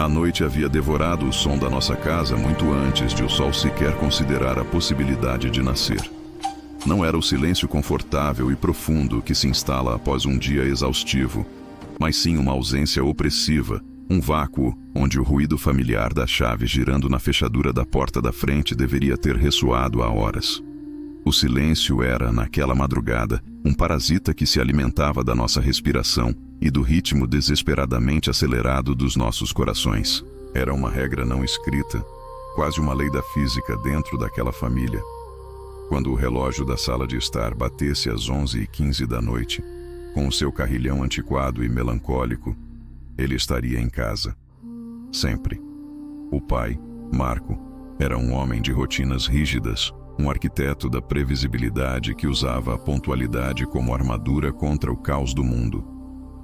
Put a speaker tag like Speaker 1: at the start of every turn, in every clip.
Speaker 1: noite havia devorado o som da nossa casa muito antes de o sol sequer considerar a possibilidade de nascer. Não era o silêncio confortável e profundo que se instala após um dia exaustivo, mas sim uma ausência opressiva, um vácuo onde o ruído familiar da chave girando na fechadura da porta da frente deveria ter ressoado há horas. O silêncio era, naquela madrugada, um parasita que se alimentava da nossa respiração e do ritmo desesperadamente acelerado dos nossos corações. Era uma regra não escrita, quase uma lei da física dentro daquela família. Quando o relógio da sala de estar batesse às 11h15 da noite, com o seu carrilhão antiquado e melancólico, ele estaria em casa. Sempre. O pai, Marco, era um homem de rotinas rígidas, um arquiteto da previsibilidade que usava a pontualidade como armadura contra o caos do mundo.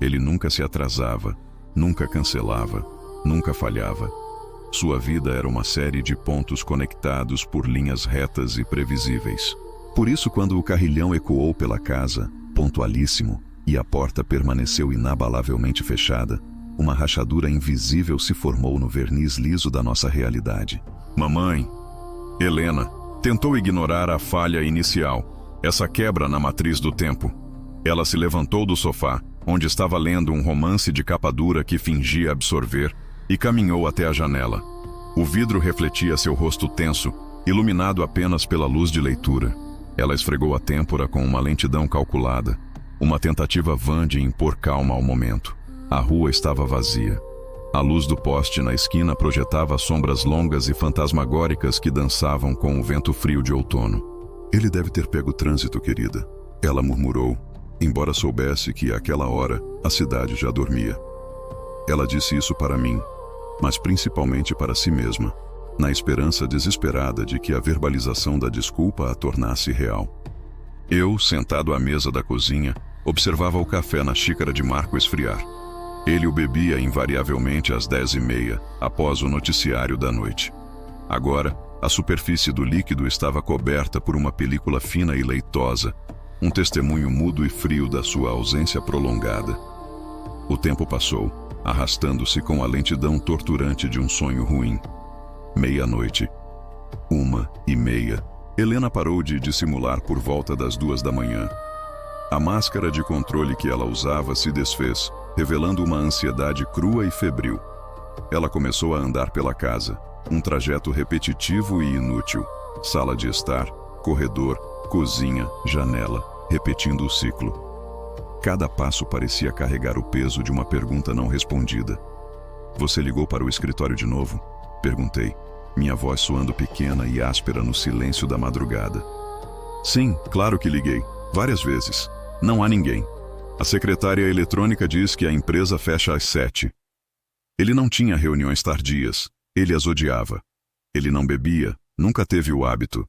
Speaker 1: Ele nunca se atrasava, nunca cancelava, nunca falhava. Sua vida era uma série de pontos conectados por linhas retas e previsíveis. Por isso, quando o carrilhão ecoou pela casa, pontualíssimo, e a porta permaneceu inabalavelmente fechada, uma rachadura invisível se formou no verniz liso da nossa realidade. Mamãe, Helena, tentou ignorar a falha inicial, essa quebra na matriz do tempo. Ela se levantou do sofá, onde estava lendo um romance de capa dura que fingia absorver, e caminhou até a janela. O vidro refletia seu rosto tenso, iluminado apenas pela luz de leitura. Ela esfregou a têmpora com uma lentidão calculada, uma tentativa vã de impor calma ao momento. A rua estava vazia. A luz do poste na esquina projetava sombras longas e fantasmagóricas que dançavam com o vento frio de outono. Ele deve ter pego o trânsito, querida, ela murmurou, embora soubesse que àquela hora a cidade já dormia. Ela disse isso para mim, mas principalmente para si mesma, na esperança desesperada de que a verbalização da desculpa a tornasse real. Eu, sentado à mesa da cozinha, observava o café na xícara de Marco esfriar. Ele o bebia invariavelmente às 10h30, após o noticiário da noite. Agora, a superfície do líquido estava coberta por uma película fina e leitosa, um testemunho mudo e frio da sua ausência prolongada. O tempo passou, arrastando-se com a lentidão torturante de um sonho ruim. Meia-noite. 1h30. Helena parou de dissimular por volta das 2 da manhã. A máscara de controle que ela usava se desfez, revelando uma ansiedade crua e febril. Ela começou a andar pela casa, um trajeto repetitivo e inútil. Sala de estar, corredor, cozinha, janela, repetindo o ciclo. Cada passo parecia carregar o peso de uma pergunta não respondida. "Você ligou para o escritório de novo?" perguntei, minha voz soando pequena e áspera no silêncio da madrugada. "Sim, claro que liguei. Várias vezes. Não há ninguém. A secretária eletrônica diz que a empresa fecha às 7. Ele não tinha reuniões tardias. Ele as odiava. Ele não bebia, nunca teve o hábito.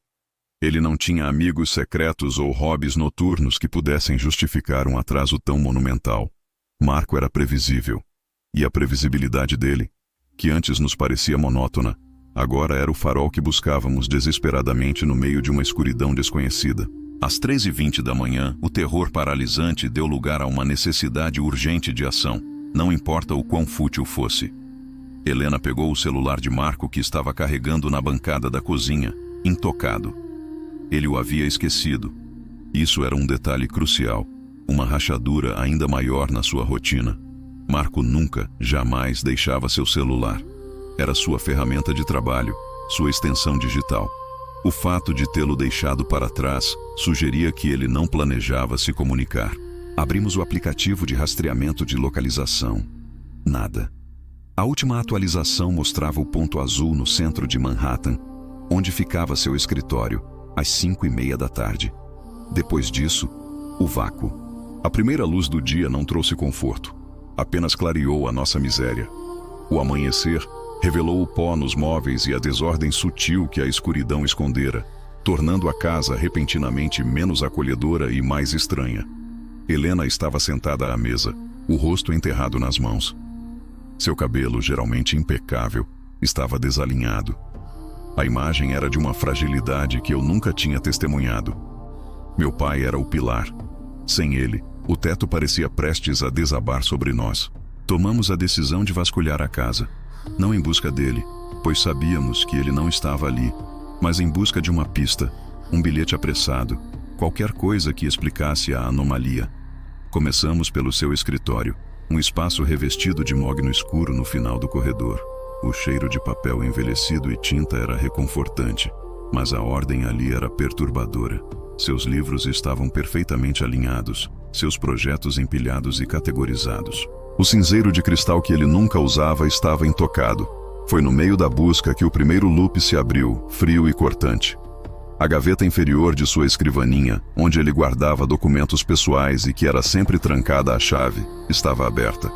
Speaker 1: Ele não tinha amigos secretos ou hobbies noturnos que pudessem justificar um atraso tão monumental. Marco era previsível. E a previsibilidade dele, que antes nos parecia monótona, agora era o farol que buscávamos desesperadamente no meio de uma escuridão desconhecida. Às 3h20 da manhã, o terror paralisante deu lugar a uma necessidade urgente de ação, não importa o quão fútil fosse. Helena pegou o celular de Marco que estava carregando na bancada da cozinha, intocado. Ele o havia esquecido. Isso era um detalhe crucial, uma rachadura ainda maior na sua rotina. Marco nunca, jamais deixava seu celular. Era sua ferramenta de trabalho, sua extensão digital. O fato de tê-lo deixado para trás sugeria que ele não planejava se comunicar. Abrimos o aplicativo de rastreamento de localização. Nada. A última atualização mostrava o ponto azul no centro de Manhattan, onde ficava seu escritório, às 5h30 da tarde. Depois disso, o vácuo. A primeira luz do dia não trouxe conforto, apenas clareou a nossa miséria. O amanhecer revelou o pó nos móveis e a desordem sutil que a escuridão escondera, tornando a casa repentinamente menos acolhedora e mais estranha. Helena estava sentada à mesa, o rosto enterrado nas mãos. Seu cabelo, geralmente impecável, estava desalinhado. A imagem era de uma fragilidade que eu nunca tinha testemunhado. Meu pai era o pilar. Sem ele, o teto parecia prestes a desabar sobre nós. Tomamos a decisão de vasculhar a casa. Não em busca dele, pois sabíamos que ele não estava ali, mas em busca de uma pista, um bilhete apressado, qualquer coisa que explicasse a anomalia. Começamos pelo seu escritório, um espaço revestido de mogno escuro no final do corredor. O cheiro de papel envelhecido e tinta era reconfortante, mas a ordem ali era perturbadora. Seus livros estavam perfeitamente alinhados, seus projetos empilhados e categorizados. O cinzeiro de cristal que ele nunca usava estava intocado. Foi no meio da busca que o primeiro loop se abriu, frio e cortante. A gaveta inferior de sua escrivaninha, onde ele guardava documentos pessoais e que era sempre trancada à chave, estava aberta.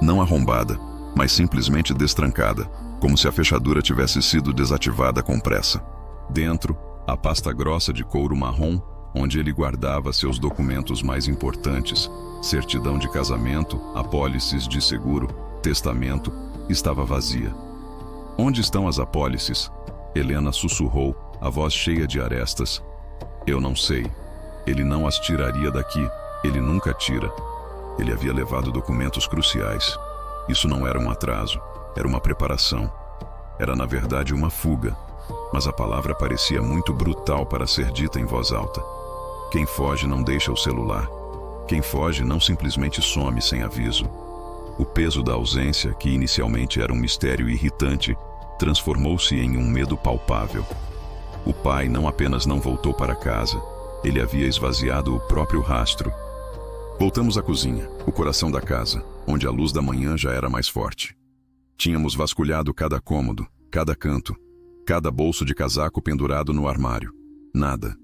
Speaker 1: Não arrombada, mas simplesmente destrancada, como se a fechadura tivesse sido desativada com pressa. Dentro, a pasta grossa de couro marrom, onde ele guardava seus documentos mais importantes, certidão de casamento, apólices de seguro, testamento, estava vazia. Onde estão as apólices? Helena sussurrou, a voz cheia de arestas. Eu não sei. Ele não as tiraria daqui. Ele nunca tira. Ele havia levado documentos cruciais. Isso não era um atraso, era uma preparação. Era, na verdade, uma fuga. Mas a palavra parecia muito brutal para ser dita em voz alta. Quem foge não deixa o celular. Quem foge não simplesmente some sem aviso. O peso da ausência, que inicialmente era um mistério irritante, transformou-se em um medo palpável. O pai não apenas não voltou para casa, ele havia esvaziado o próprio rastro. Voltamos à cozinha, o coração da casa, onde a luz da manhã já era mais forte. Tínhamos vasculhado cada cômodo, cada canto, cada bolso de casaco pendurado no armário. Nada.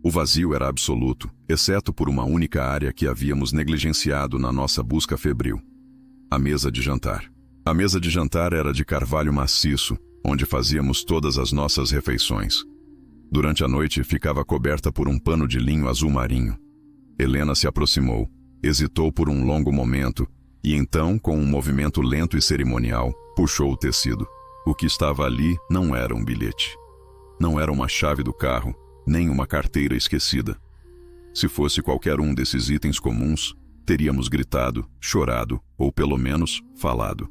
Speaker 1: O vazio era absoluto, exceto por uma única área que havíamos negligenciado na nossa busca febril. A mesa de jantar. A mesa de jantar era de carvalho maciço, onde fazíamos todas as nossas refeições. Durante a noite ficava coberta por um pano de linho azul marinho. Helena se aproximou, hesitou por um longo momento, e então, com um movimento lento e cerimonial, puxou o tecido. O que estava ali não era um bilhete. Não era uma chave do carro, nem uma carteira esquecida. Se fosse qualquer um desses itens comuns, teríamos gritado, chorado ou pelo menos falado.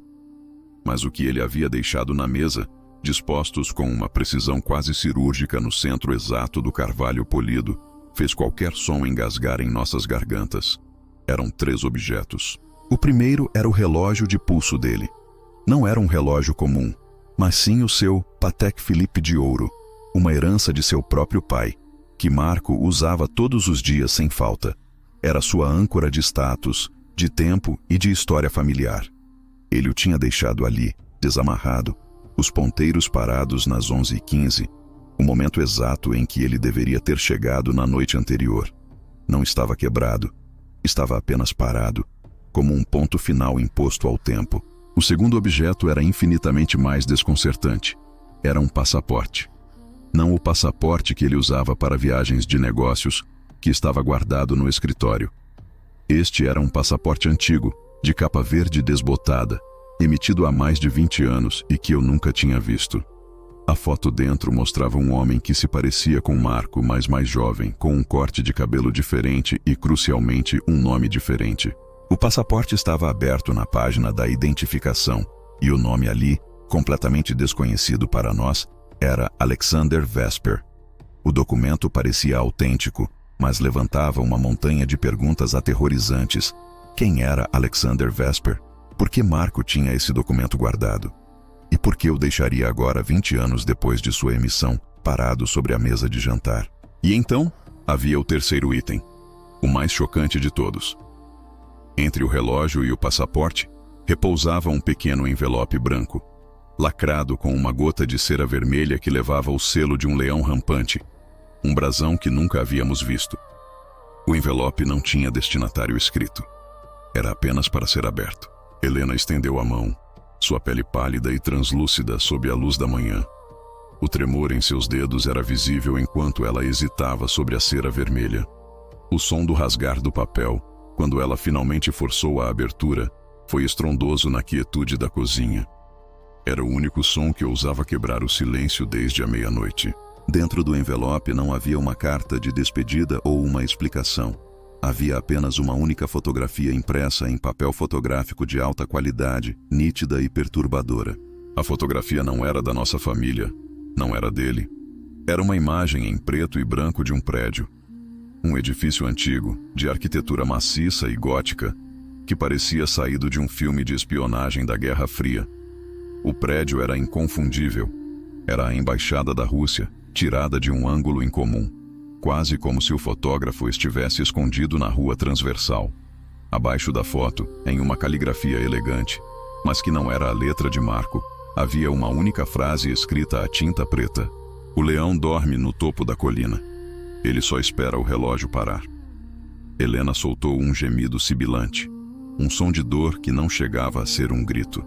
Speaker 1: Mas o que ele havia deixado na mesa, dispostos com uma precisão quase cirúrgica no centro exato do carvalho polido, fez qualquer som engasgar em nossas gargantas. Eram 3 objetos. O primeiro era o relógio de pulso dele. Não era um relógio comum, mas sim o seu Patek Philippe de ouro, uma herança de seu próprio pai, que Marco usava todos os dias sem falta. Era sua âncora de status, de tempo e de história familiar. Ele o tinha deixado ali, desamarrado, os ponteiros parados nas 11h15, o momento exato em que ele deveria ter chegado na noite anterior. Não estava quebrado, estava apenas parado, como um ponto final imposto ao tempo. O segundo objeto era infinitamente mais desconcertante. Era um passaporte. Não o passaporte que ele usava para viagens de negócios, que estava guardado no escritório. Este era um passaporte antigo, de capa verde desbotada, emitido há mais de 20 anos e que eu nunca tinha visto. A foto dentro mostrava um homem que se parecia com Marco, mas mais jovem, com um corte de cabelo diferente e, crucialmente, um nome diferente. O passaporte estava aberto na página da identificação, e o nome ali, completamente desconhecido para nós, era Alexander Vesper. O documento parecia autêntico, mas levantava uma montanha de perguntas aterrorizantes. Quem era Alexander Vesper? Por que Marco tinha esse documento guardado? E por que o deixaria agora, 20 anos depois de sua emissão, parado sobre a mesa de jantar? E então, havia o terceiro item, o mais chocante de todos. Entre o relógio e o passaporte, repousava um pequeno envelope branco, lacrado com uma gota de cera vermelha que levava o selo de um leão rampante, um brasão que nunca havíamos visto. O envelope não tinha destinatário escrito. Era apenas para ser aberto. Helena estendeu a mão, sua pele pálida e translúcida sob a luz da manhã. O tremor em seus dedos era visível enquanto ela hesitava sobre a cera vermelha. O som do rasgar do papel, quando ela finalmente forçou a abertura, foi estrondoso na quietude da cozinha. Era o único som que ousava quebrar o silêncio desde a meia-noite. Dentro do envelope não havia uma carta de despedida ou uma explicação. Havia apenas uma única fotografia impressa em papel fotográfico de alta qualidade, nítida e perturbadora. A fotografia não era da nossa família, não era dele. Era uma imagem em preto e branco de um prédio. Um edifício antigo, de arquitetura maciça e gótica, que parecia saído de um filme de espionagem da Guerra Fria. O prédio era inconfundível. Era a embaixada da Rússia, tirada de um ângulo incomum, quase como se o fotógrafo estivesse escondido na rua transversal. Abaixo da foto, em uma caligrafia elegante, mas que não era a letra de Marco, havia uma única frase escrita à tinta preta: "O leão dorme no topo da colina. Ele só espera o relógio parar." Helena soltou um gemido sibilante, um som de dor que não chegava a ser um grito.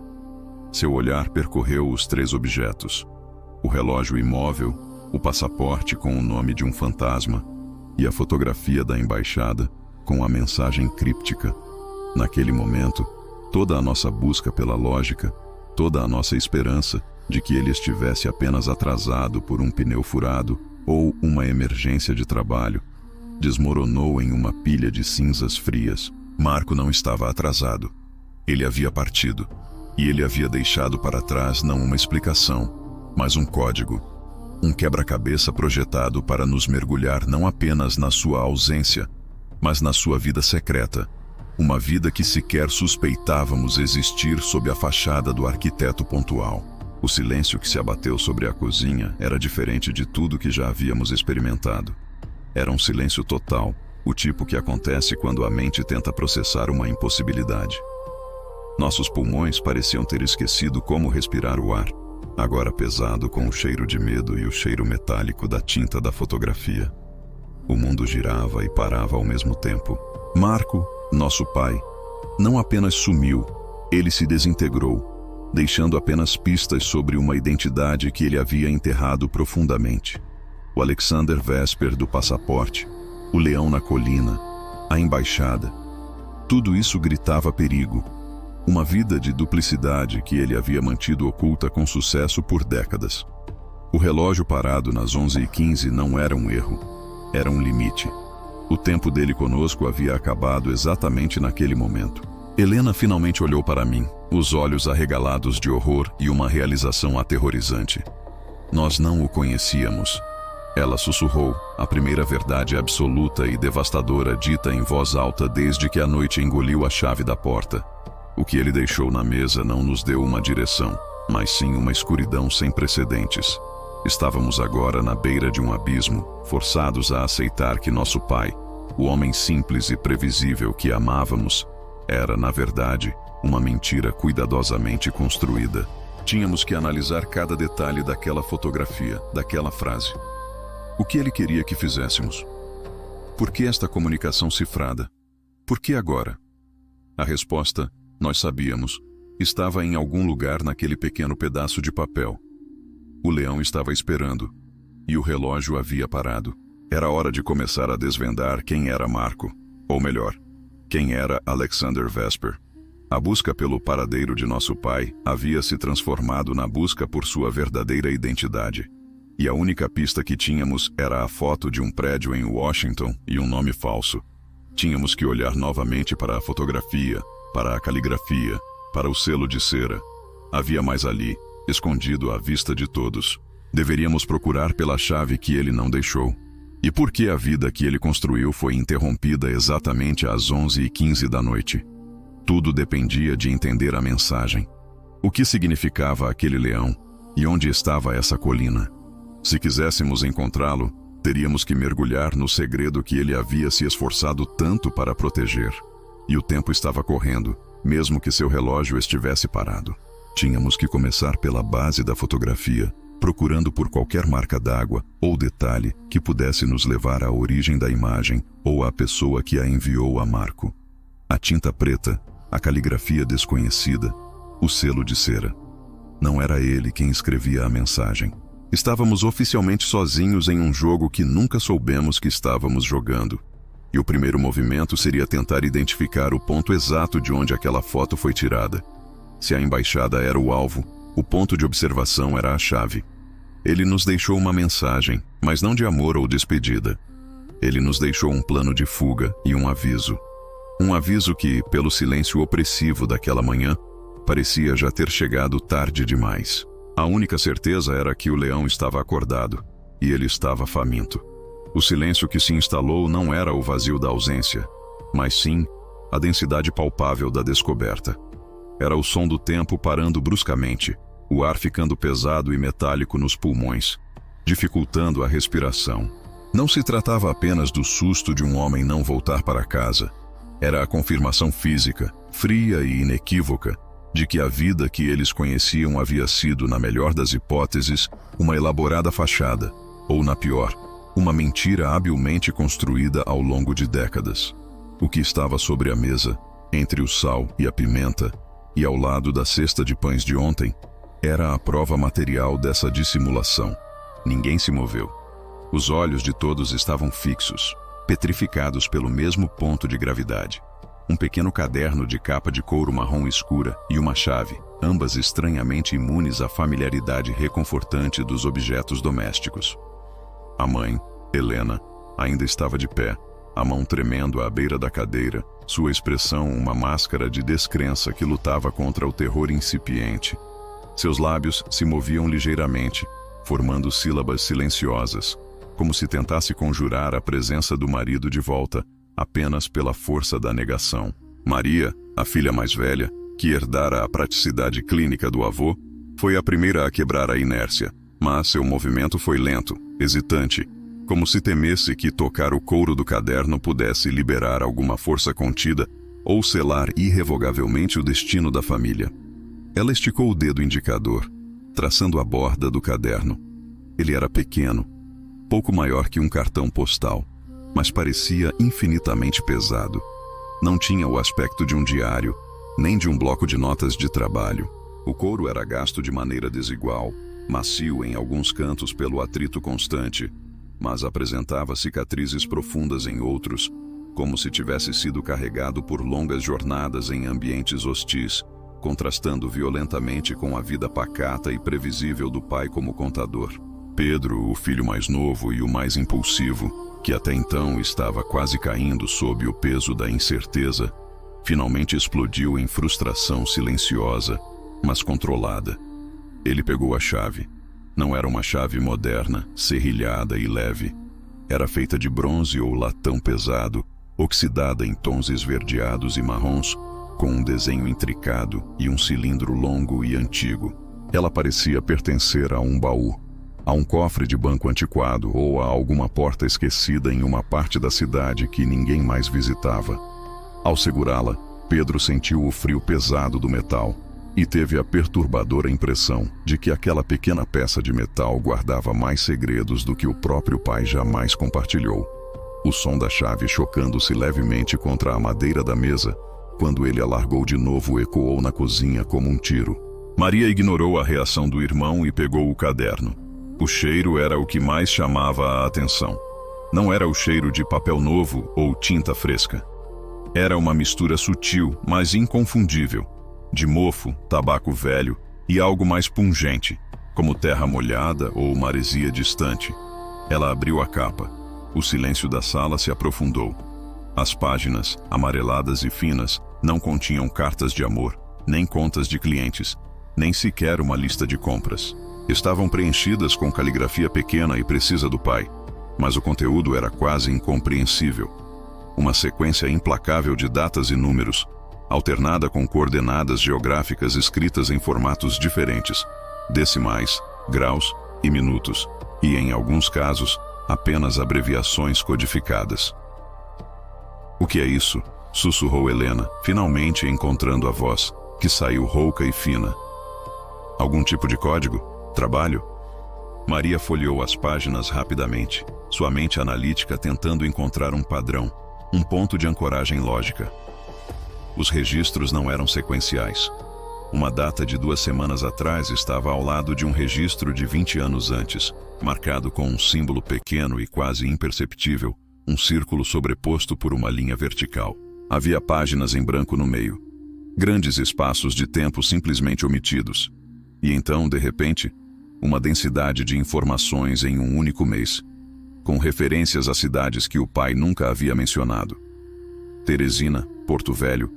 Speaker 1: Seu olhar percorreu os 3 objetos: o relógio imóvel, o passaporte com o nome de um fantasma e a fotografia da embaixada com a mensagem críptica. Naquele momento, toda a nossa busca pela lógica, toda a nossa esperança de que ele estivesse apenas atrasado por um pneu furado ou uma emergência de trabalho, desmoronou em uma pilha de cinzas frias. Marco não estava atrasado. Ele havia partido, e ele havia deixado para trás não uma explicação, mas um código, um quebra-cabeça projetado para nos mergulhar não apenas na sua ausência, mas na sua vida secreta, uma vida que sequer suspeitávamos existir sob a fachada do arquiteto pontual. O silêncio que se abateu sobre a cozinha era diferente de tudo que já havíamos experimentado. Era um silêncio total, o tipo que acontece quando a mente tenta processar uma impossibilidade. Nossos pulmões pareciam ter esquecido como respirar o ar, agora pesado com o cheiro de medo e o cheiro metálico da tinta da fotografia. O mundo girava e parava ao mesmo tempo. Marco, nosso pai, não apenas sumiu, ele se desintegrou, deixando apenas pistas sobre uma identidade que ele havia enterrado profundamente. O Alexander Vesper do passaporte, o leão na colina, a embaixada. Tudo isso gritava perigo. Uma vida de duplicidade que ele havia mantido oculta com sucesso por décadas. O relógio parado nas 11h15 não era um erro, era um limite. O tempo dele conosco havia acabado exatamente naquele momento. Helena finalmente olhou para mim, os olhos arregalados de horror e uma realização aterrorizante. Nós não o conhecíamos. Ela sussurrou, a primeira verdade absoluta e devastadora dita em voz alta desde que a noite engoliu a chave da porta. O que ele deixou na mesa não nos deu uma direção, mas sim uma escuridão sem precedentes. Estávamos agora na beira de um abismo, forçados a aceitar que nosso pai, o homem simples e previsível que amávamos, era, na verdade, uma mentira cuidadosamente construída. Tínhamos que analisar cada detalhe daquela fotografia, daquela frase. O que ele queria que fizéssemos? Por que esta comunicação cifrada? Por que agora? A resposta, nós sabíamos, estava em algum lugar naquele pequeno pedaço de papel. O leão estava esperando, e o relógio havia parado. Era hora de começar a desvendar quem era Marco, ou melhor, quem era Alexander Vesper. A busca pelo paradeiro de nosso pai havia se transformado na busca por sua verdadeira identidade. E a única pista que tínhamos era a foto de um prédio em Washington e um nome falso. Tínhamos que olhar novamente para a fotografia, para a caligrafia, para o selo de cera. Havia mais ali, escondido à vista de todos. Deveríamos procurar pela chave que ele não deixou. E por que a vida que ele construiu foi interrompida exatamente às 11h15 da noite? Tudo dependia de entender a mensagem. O que significava aquele leão? E onde estava essa colina? Se quiséssemos encontrá-lo, teríamos que mergulhar no segredo que ele havia se esforçado tanto para proteger. E o tempo estava correndo, mesmo que seu relógio estivesse parado. Tínhamos que começar pela base da fotografia, procurando por qualquer marca d'água ou detalhe que pudesse nos levar à origem da imagem ou à pessoa que a enviou a Marco. A tinta preta, a caligrafia desconhecida, o selo de cera. Não era ele quem escrevia a mensagem. Estávamos oficialmente sozinhos em um jogo que nunca soubemos que estávamos jogando. E o primeiro movimento seria tentar identificar o ponto exato de onde aquela foto foi tirada. Se a embaixada era o alvo, o ponto de observação era a chave. Ele nos deixou uma mensagem, mas não de amor ou despedida. Ele nos deixou um plano de fuga e um aviso. Um aviso que, pelo silêncio opressivo daquela manhã, parecia já ter chegado tarde demais. A única certeza era que o leão estava acordado, e ele estava faminto. O silêncio que se instalou não era o vazio da ausência, mas sim a densidade palpável da descoberta. Era o som do tempo parando bruscamente, o ar ficando pesado e metálico nos pulmões, dificultando a respiração. Não se tratava apenas do susto de um homem não voltar para casa. Era a confirmação física, fria e inequívoca, de que a vida que eles conheciam havia sido, na melhor das hipóteses, uma elaborada fachada, ou, na pior, uma mentira habilmente construída ao longo de décadas. O que estava sobre a mesa, entre o sal e a pimenta, e ao lado da cesta de pães de ontem, era a prova material dessa dissimulação. Ninguém se moveu. Os olhos de todos estavam fixos, petrificados pelo mesmo ponto de gravidade. Um pequeno caderno de capa de couro marrom escura e uma chave, ambas estranhamente imunes à familiaridade reconfortante dos objetos domésticos. A mãe, Helena, ainda estava de pé, a mão tremendo à beira da cadeira, sua expressão uma máscara de descrença que lutava contra o terror incipiente. Seus lábios se moviam ligeiramente, formando sílabas silenciosas, como se tentasse conjurar a presença do marido de volta, apenas pela força da negação. Maria, a filha mais velha, que herdara a praticidade clínica do avô, foi a primeira a quebrar a inércia, mas seu movimento foi lento, hesitante, como se temesse que tocar o couro do caderno pudesse liberar alguma força contida ou selar irrevogavelmente o destino da família. Ela esticou o dedo indicador, traçando a borda do caderno. Ele era pequeno, pouco maior que um cartão postal, mas parecia infinitamente pesado. Não tinha o aspecto de um diário, nem de um bloco de notas de trabalho. O couro era gasto de maneira desigual, macio em alguns cantos pelo atrito constante, mas apresentava cicatrizes profundas em outros, como se tivesse sido carregado por longas jornadas em ambientes hostis, contrastando violentamente com a vida pacata e previsível do pai como contador. Pedro, o filho mais novo e o mais impulsivo, que até então estava quase caindo sob o peso da incerteza, finalmente explodiu em frustração silenciosa, mas controlada. Ele pegou a chave. Não era uma chave moderna, serrilhada e leve. Era feita de bronze ou latão pesado, oxidada em tons esverdeados e marrons, com um desenho intricado e um cilindro longo e antigo. Ela parecia pertencer a um baú, a um cofre de banco antiquado ou a alguma porta esquecida em uma parte da cidade que ninguém mais visitava. Ao segurá-la, Pedro sentiu o frio pesado do metal e teve a perturbadora impressão de que aquela pequena peça de metal guardava mais segredos do que o próprio pai jamais compartilhou. O som da chave chocando-se levemente contra a madeira da mesa, quando ele a largou de novo, ecoou na cozinha como um tiro. Maria ignorou a reação do irmão e pegou o caderno. O cheiro era o que mais chamava a atenção. Não era o cheiro de papel novo ou tinta fresca. Era uma mistura sutil, mas inconfundível, de mofo, tabaco velho e algo mais pungente, como terra molhada ou maresia distante. Ela abriu a capa. O silêncio da sala se aprofundou. As páginas, amareladas e finas, não continham cartas de amor, nem contas de clientes, nem sequer uma lista de compras. Estavam preenchidas com caligrafia pequena e precisa do pai, mas o conteúdo era quase incompreensível. Uma sequência implacável de datas e números, alternada com coordenadas geográficas escritas em formatos diferentes, decimais, graus e minutos, e em alguns casos, apenas abreviações codificadas. "O que é isso?", sussurrou Helena, finalmente encontrando a voz, que saiu rouca e fina. "Algum tipo de código? Trabalho?" Maria folheou as páginas rapidamente, sua mente analítica tentando encontrar um padrão, um ponto de ancoragem lógica. Os registros não eram sequenciais. Uma data de 2 semanas atrás estava ao lado de um registro de 20 anos antes, marcado com um símbolo pequeno e quase imperceptível, um círculo sobreposto por uma linha vertical. Havia páginas em branco no meio, grandes espaços de tempo simplesmente omitidos. E então, de repente, uma densidade de informações em um único mês, com referências a cidades que o pai nunca havia mencionado. Teresina, Porto Velho,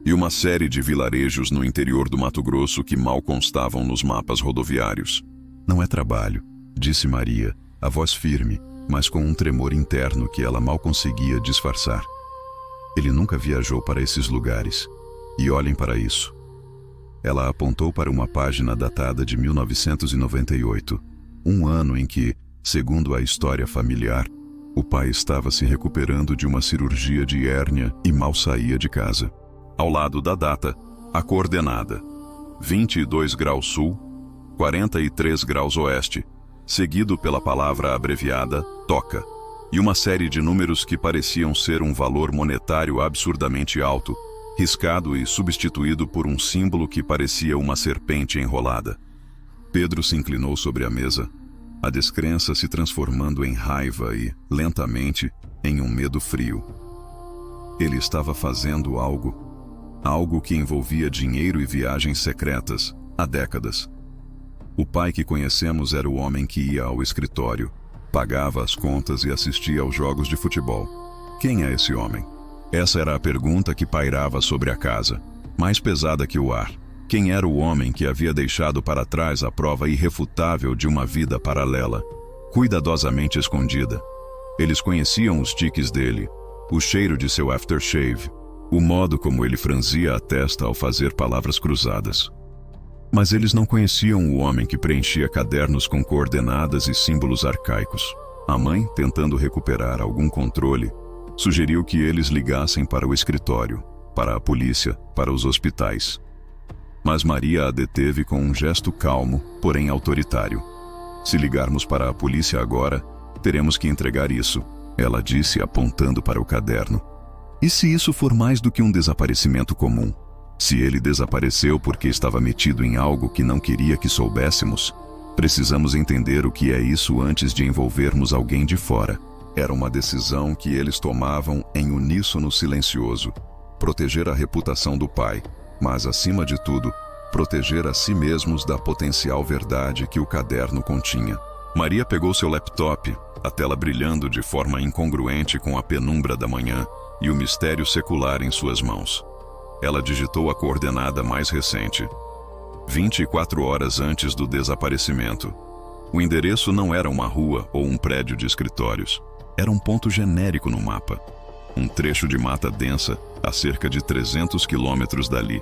Speaker 1: e uma série de vilarejos no interior do Mato Grosso que mal constavam nos mapas rodoviários. Não é trabalho, disse Maria, a voz firme, mas com um tremor interno que ela mal conseguia disfarçar. Ele nunca viajou para esses lugares. E olhem para isso. Ela apontou para uma página datada de 1998, um ano em que, segundo a história familiar, o pai estava se recuperando de uma cirurgia de hérnia e mal saía de casa. Ao lado da data, a coordenada: 22 graus sul, 43 graus oeste, seguido pela palavra abreviada TOCA, e uma série de números que pareciam ser um valor monetário absurdamente alto, riscado e substituído por um símbolo que parecia uma serpente enrolada. Pedro se inclinou sobre a mesa, a descrença se transformando em raiva e, lentamente, em um medo frio. Ele estava fazendo algo que envolvia dinheiro e viagens secretas, há décadas. O pai que conhecemos era o homem que ia ao escritório, pagava as contas e assistia aos jogos de futebol. Quem é esse homem? Essa era a pergunta que pairava sobre a casa, mais pesada que o ar. Quem era o homem que havia deixado para trás a prova irrefutável de uma vida paralela, cuidadosamente escondida? Eles conheciam os tiques dele, o cheiro de seu aftershave, o modo como ele franzia a testa ao fazer palavras cruzadas. Mas eles não conheciam o homem que preenchia cadernos com coordenadas e símbolos arcaicos. A mãe, tentando recuperar algum controle, sugeriu que eles ligassem para o escritório, para a polícia, para os hospitais. Mas Maria a deteve com um gesto calmo, porém autoritário. Se ligarmos para a polícia agora, teremos que entregar isso, ela disse apontando para o caderno. E se isso for mais do que um desaparecimento comum? Se ele desapareceu porque estava metido em algo que não queria que soubéssemos, precisamos entender o que é isso antes de envolvermos alguém de fora. Era uma decisão que eles tomavam em uníssono silencioso. Proteger a reputação do pai, mas, acima de tudo, proteger a si mesmos da potencial verdade que o caderno continha. Maria pegou seu laptop, a tela brilhando de forma incongruente com a penumbra da manhã e o mistério secular em suas mãos. Ela digitou a coordenada mais recente, 24 horas antes do desaparecimento. O endereço não era uma rua ou um prédio de escritórios. Era um ponto genérico no mapa. Um trecho de mata densa a cerca de 300 quilômetros dali,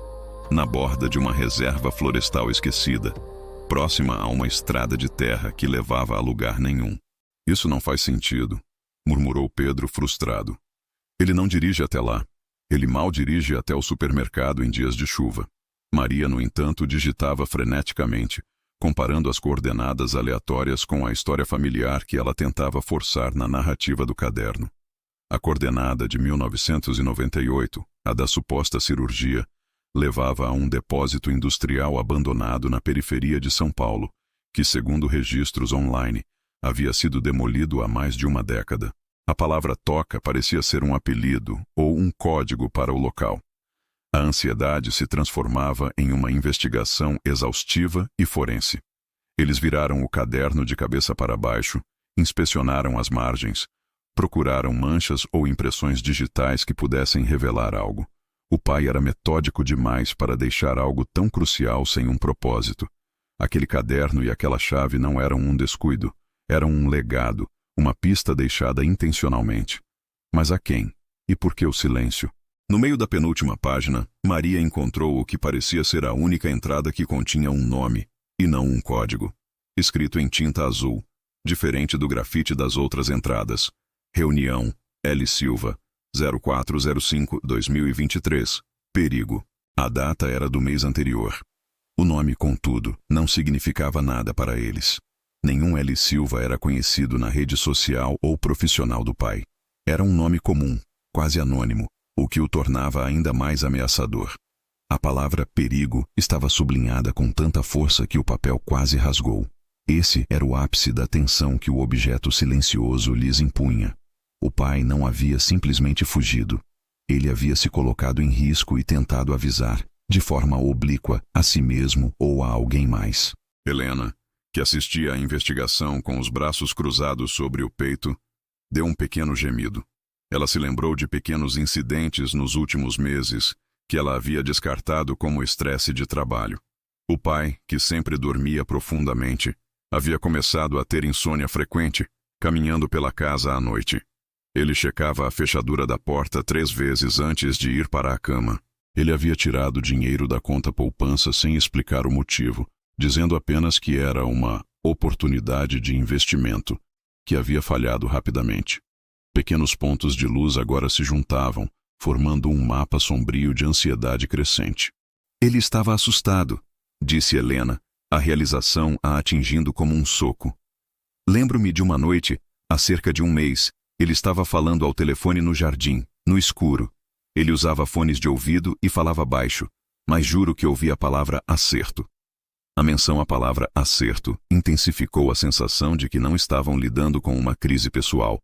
Speaker 1: na borda de uma reserva florestal esquecida, próxima a uma estrada de terra que levava a lugar nenhum. Isso não faz sentido, murmurou Pedro frustrado. Ele não dirige até lá. Ele mal dirige até o supermercado em dias de chuva. Maria, no entanto, digitava freneticamente, comparando as coordenadas aleatórias com a história familiar que ela tentava forçar na narrativa do caderno. A coordenada de 1998, a da suposta cirurgia, levava a um depósito industrial abandonado na periferia de São Paulo, que, segundo registros online, havia sido demolido há mais de uma década. A palavra TOCA parecia ser um apelido ou um código para o local. A ansiedade se transformava em uma investigação exaustiva e forense. Eles viraram o caderno de cabeça para baixo, inspecionaram as margens, procuraram manchas ou impressões digitais que pudessem revelar algo. O pai era metódico demais para deixar algo tão crucial sem um propósito. Aquele caderno e aquela chave não eram um descuido, eram um legado, uma pista deixada intencionalmente. Mas a quem? E por que o silêncio? No meio da penúltima página, Maria encontrou o que parecia ser a única entrada que continha um nome, e não um código. Escrito em tinta azul, diferente do grafite das outras entradas. Reunião, L. Silva, 0405-2023. Perigo. A data era do mês anterior. O nome, contudo, não significava nada para eles. Nenhum L. Silva era conhecido na rede social ou profissional do pai. Era um nome comum, quase anônimo, o que o tornava ainda mais ameaçador. A palavra perigo estava sublinhada com tanta força que o papel quase rasgou. Esse era o ápice da tensão que o objeto silencioso lhes impunha. O pai não havia simplesmente fugido. Ele havia se colocado em risco e tentado avisar, de forma oblíqua, a si mesmo ou a alguém mais. Helena, que assistia à investigação com os braços cruzados sobre o peito, deu um pequeno gemido. Ela se lembrou de pequenos incidentes nos últimos meses que ela havia descartado como estresse de trabalho. O pai, que sempre dormia profundamente, havia começado a ter insônia frequente, caminhando pela casa à noite. Ele checava a fechadura da porta 3 vezes antes de ir para a cama. Ele havia tirado dinheiro da conta poupança sem explicar o motivo, dizendo apenas que era uma oportunidade de investimento, que havia falhado rapidamente. Pequenos pontos de luz agora se juntavam, formando um mapa sombrio de ansiedade crescente. Ele estava assustado, disse Helena, a realização a atingindo como um soco. Lembro-me de uma noite, há cerca de 1 mês, ele estava falando ao telefone no jardim, no escuro. Ele usava fones de ouvido e falava baixo, mas juro que ouvi a palavra acerto. A menção à palavra acerto intensificou a sensação de que não estavam lidando com uma crise pessoal,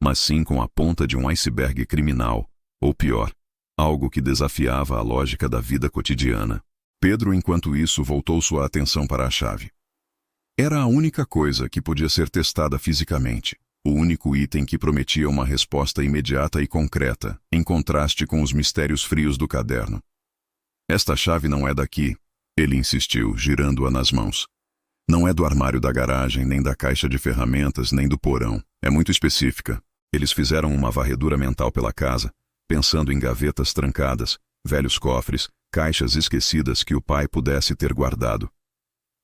Speaker 1: mas sim com a ponta de um iceberg criminal, ou pior, algo que desafiava a lógica da vida cotidiana. Pedro, enquanto isso, voltou sua atenção para a chave. Era a única coisa que podia ser testada fisicamente, o único item que prometia uma resposta imediata e concreta, em contraste com os mistérios frios do caderno. Esta chave não é daqui, ele insistiu, girando-a nas mãos. Não é do armário da garagem, nem da caixa de ferramentas, nem do porão. É muito específica. Eles fizeram uma varredura mental pela casa, pensando em gavetas trancadas, velhos cofres, caixas esquecidas que o pai pudesse ter guardado.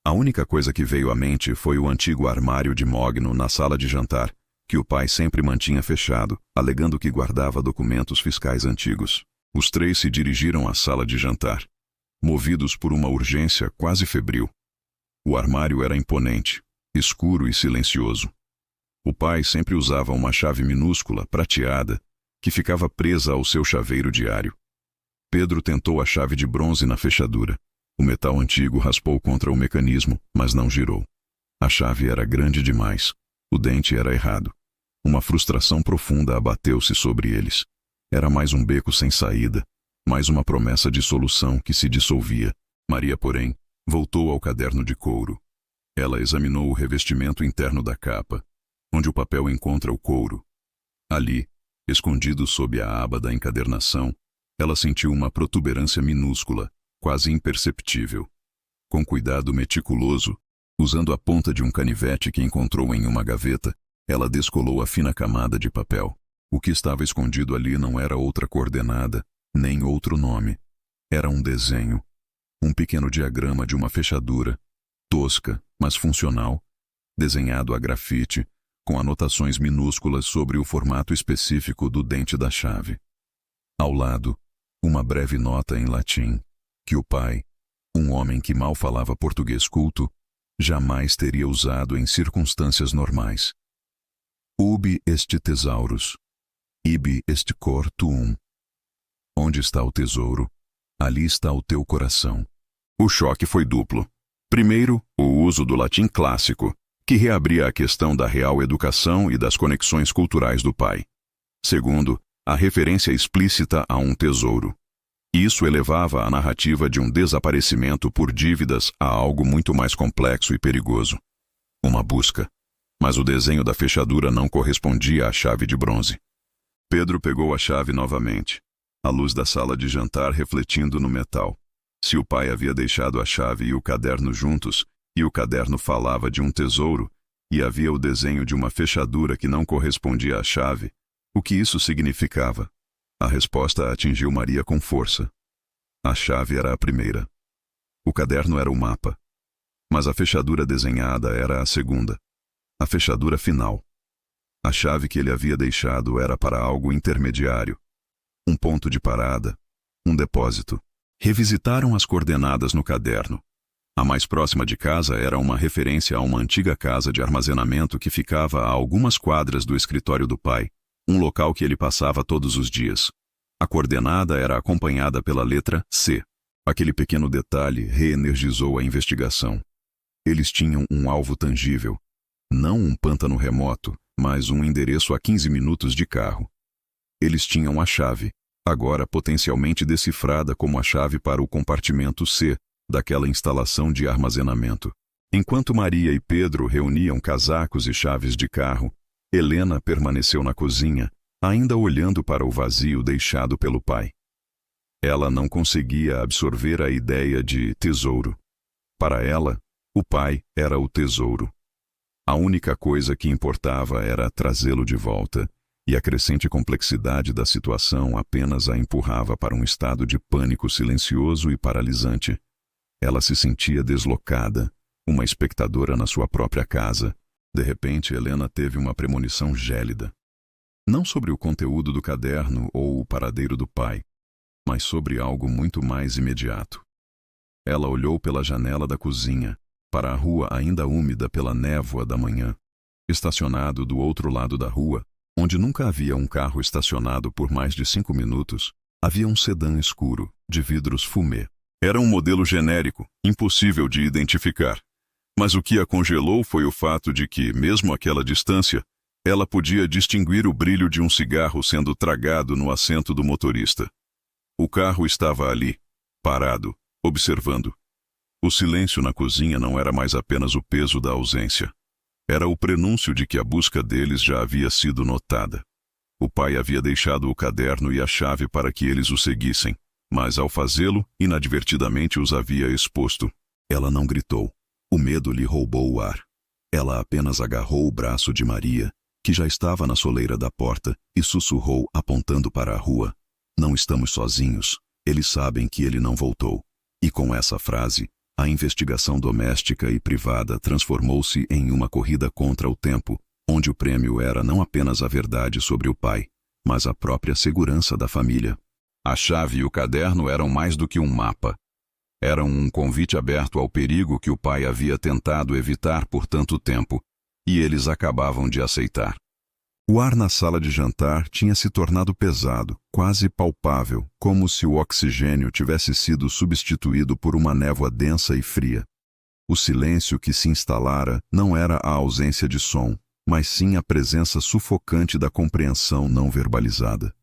Speaker 1: A única coisa que veio à mente foi o antigo armário de mogno na sala de jantar, que o pai sempre mantinha fechado, alegando que guardava documentos fiscais antigos. Os 3 se dirigiram à sala de jantar, movidos por uma urgência quase febril. O armário era imponente, escuro e silencioso. O pai sempre usava uma chave minúscula, prateada, que ficava presa ao seu chaveiro diário. Pedro tentou a chave de bronze na fechadura. O metal antigo raspou contra o mecanismo, mas não girou. A chave era grande demais. O dente era errado. Uma frustração profunda abateu-se sobre eles. Era mais um beco sem saída, mais uma promessa de solução que se dissolvia. Maria, porém, voltou ao caderno de couro. Ela examinou o revestimento interno da capa, onde o papel encontra o couro. Ali, escondido sob a aba da encadernação, ela sentiu uma protuberância minúscula, quase imperceptível. Com cuidado meticuloso, usando a ponta de um canivete que encontrou em uma gaveta, ela descolou a fina camada de papel. O que estava escondido ali não era outra coordenada, nem outro nome. Era um desenho. Um pequeno diagrama de uma fechadura, tosca, mas funcional, desenhado a grafite, com anotações minúsculas sobre o formato específico do dente da chave. Ao lado, uma breve nota em latim, que o pai, um homem que mal falava português culto, jamais teria usado em circunstâncias normais. Ubi est thesaurus, ibi est cor tuum. Onde está o tesouro? Ali está o teu coração. O choque foi duplo. Primeiro, o uso do latim clássico, que reabria a questão da real educação e das conexões culturais do pai. Segundo, a referência explícita a um tesouro. Isso elevava a narrativa de um desaparecimento por dívidas a algo muito mais complexo e perigoso. Uma busca. Mas o desenho da fechadura não correspondia à chave de bronze. Pedro pegou a chave novamente, a luz da sala de jantar refletindo no metal. Se o pai havia deixado a chave e o caderno juntos, e o caderno falava de um tesouro, e havia o desenho de uma fechadura que não correspondia à chave, o que isso significava? A resposta atingiu Maria com força. A chave era a primeira. O caderno era o mapa. Mas a fechadura desenhada era a segunda. A fechadura final. A chave que ele havia deixado era para algo intermediário. Um ponto de parada. Um depósito. Revisitaram as coordenadas no caderno. A mais próxima de casa era uma referência a uma antiga casa de armazenamento que ficava a algumas quadras do escritório do pai, um local que ele passava todos os dias. A coordenada era acompanhada pela letra C. Aquele pequeno detalhe reenergizou a investigação. Eles tinham um alvo tangível. Não um pântano remoto, mas um endereço a 15 minutos de carro. Eles tinham a chave, agora potencialmente decifrada como a chave para o compartimento C daquela instalação de armazenamento. Enquanto Maria e Pedro reuniam casacos e chaves de carro, Helena permaneceu na cozinha, ainda olhando para o vazio deixado pelo pai. Ela não conseguia absorver a ideia de tesouro. Para ela, o pai era o tesouro. A única coisa que importava era trazê-lo de volta, e a crescente complexidade da situação apenas a empurrava para um estado de pânico silencioso e paralisante. Ela se sentia deslocada, uma espectadora na sua própria casa. De repente, Helena teve uma premonição gélida. Não sobre o conteúdo do caderno ou o paradeiro do pai, mas sobre algo muito mais imediato. Ela olhou pela janela da cozinha, para a rua ainda úmida pela névoa da manhã. Estacionado do outro lado da rua, onde nunca havia um carro estacionado por mais de 5 minutos, havia um sedã escuro, de vidros fumê. Era um modelo genérico, impossível de identificar. Mas o que a congelou foi o fato de que, mesmo àquela distância, ela podia distinguir o brilho de um cigarro sendo tragado no assento do motorista. O carro estava ali, parado, observando. O silêncio na cozinha não era mais apenas o peso da ausência. Era o prenúncio de que a busca deles já havia sido notada. O pai havia deixado o caderno e a chave para que eles o seguissem, mas ao fazê-lo, inadvertidamente os havia exposto. Ela não gritou. O medo lhe roubou o ar. Ela apenas agarrou o braço de Maria, que já estava na soleira da porta, e sussurrou apontando para a rua. Não estamos sozinhos. Eles sabem que ele não voltou. E com essa frase, a investigação doméstica e privada transformou-se em uma corrida contra o tempo, onde o prêmio era não apenas a verdade sobre o pai, mas a própria segurança da família. A chave e o caderno eram mais do que um mapa. Eram um convite aberto ao perigo que o pai havia tentado evitar por tanto tempo, e eles acabavam de aceitar. O ar na sala de jantar tinha se tornado pesado, quase palpável, como se o oxigênio tivesse sido substituído por uma névoa densa e fria. O silêncio que se instalara não era a ausência de som, mas sim a presença sufocante da compreensão não verbalizada.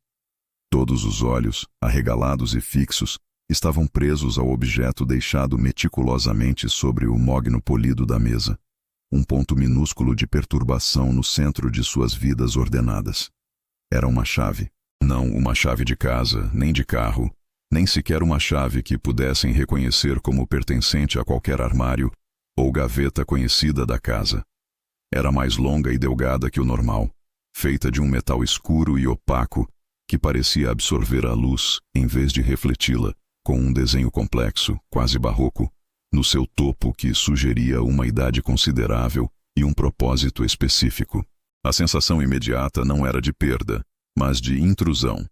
Speaker 1: Todos os olhos, arregalados e fixos, estavam presos ao objeto deixado meticulosamente sobre o mogno polido da mesa. Um ponto minúsculo de perturbação no centro de suas vidas ordenadas. Era uma chave. Não uma chave de casa, nem de carro, nem sequer uma chave que pudessem reconhecer como pertencente a qualquer armário ou gaveta conhecida da casa. Era mais longa e delgada que o normal, feita de um metal escuro e opaco que parecia absorver a luz em vez de refleti-la, com um desenho complexo, quase barroco, no seu topo que sugeria uma idade considerável e um propósito específico. A sensação imediata não era de perda, mas de intrusão.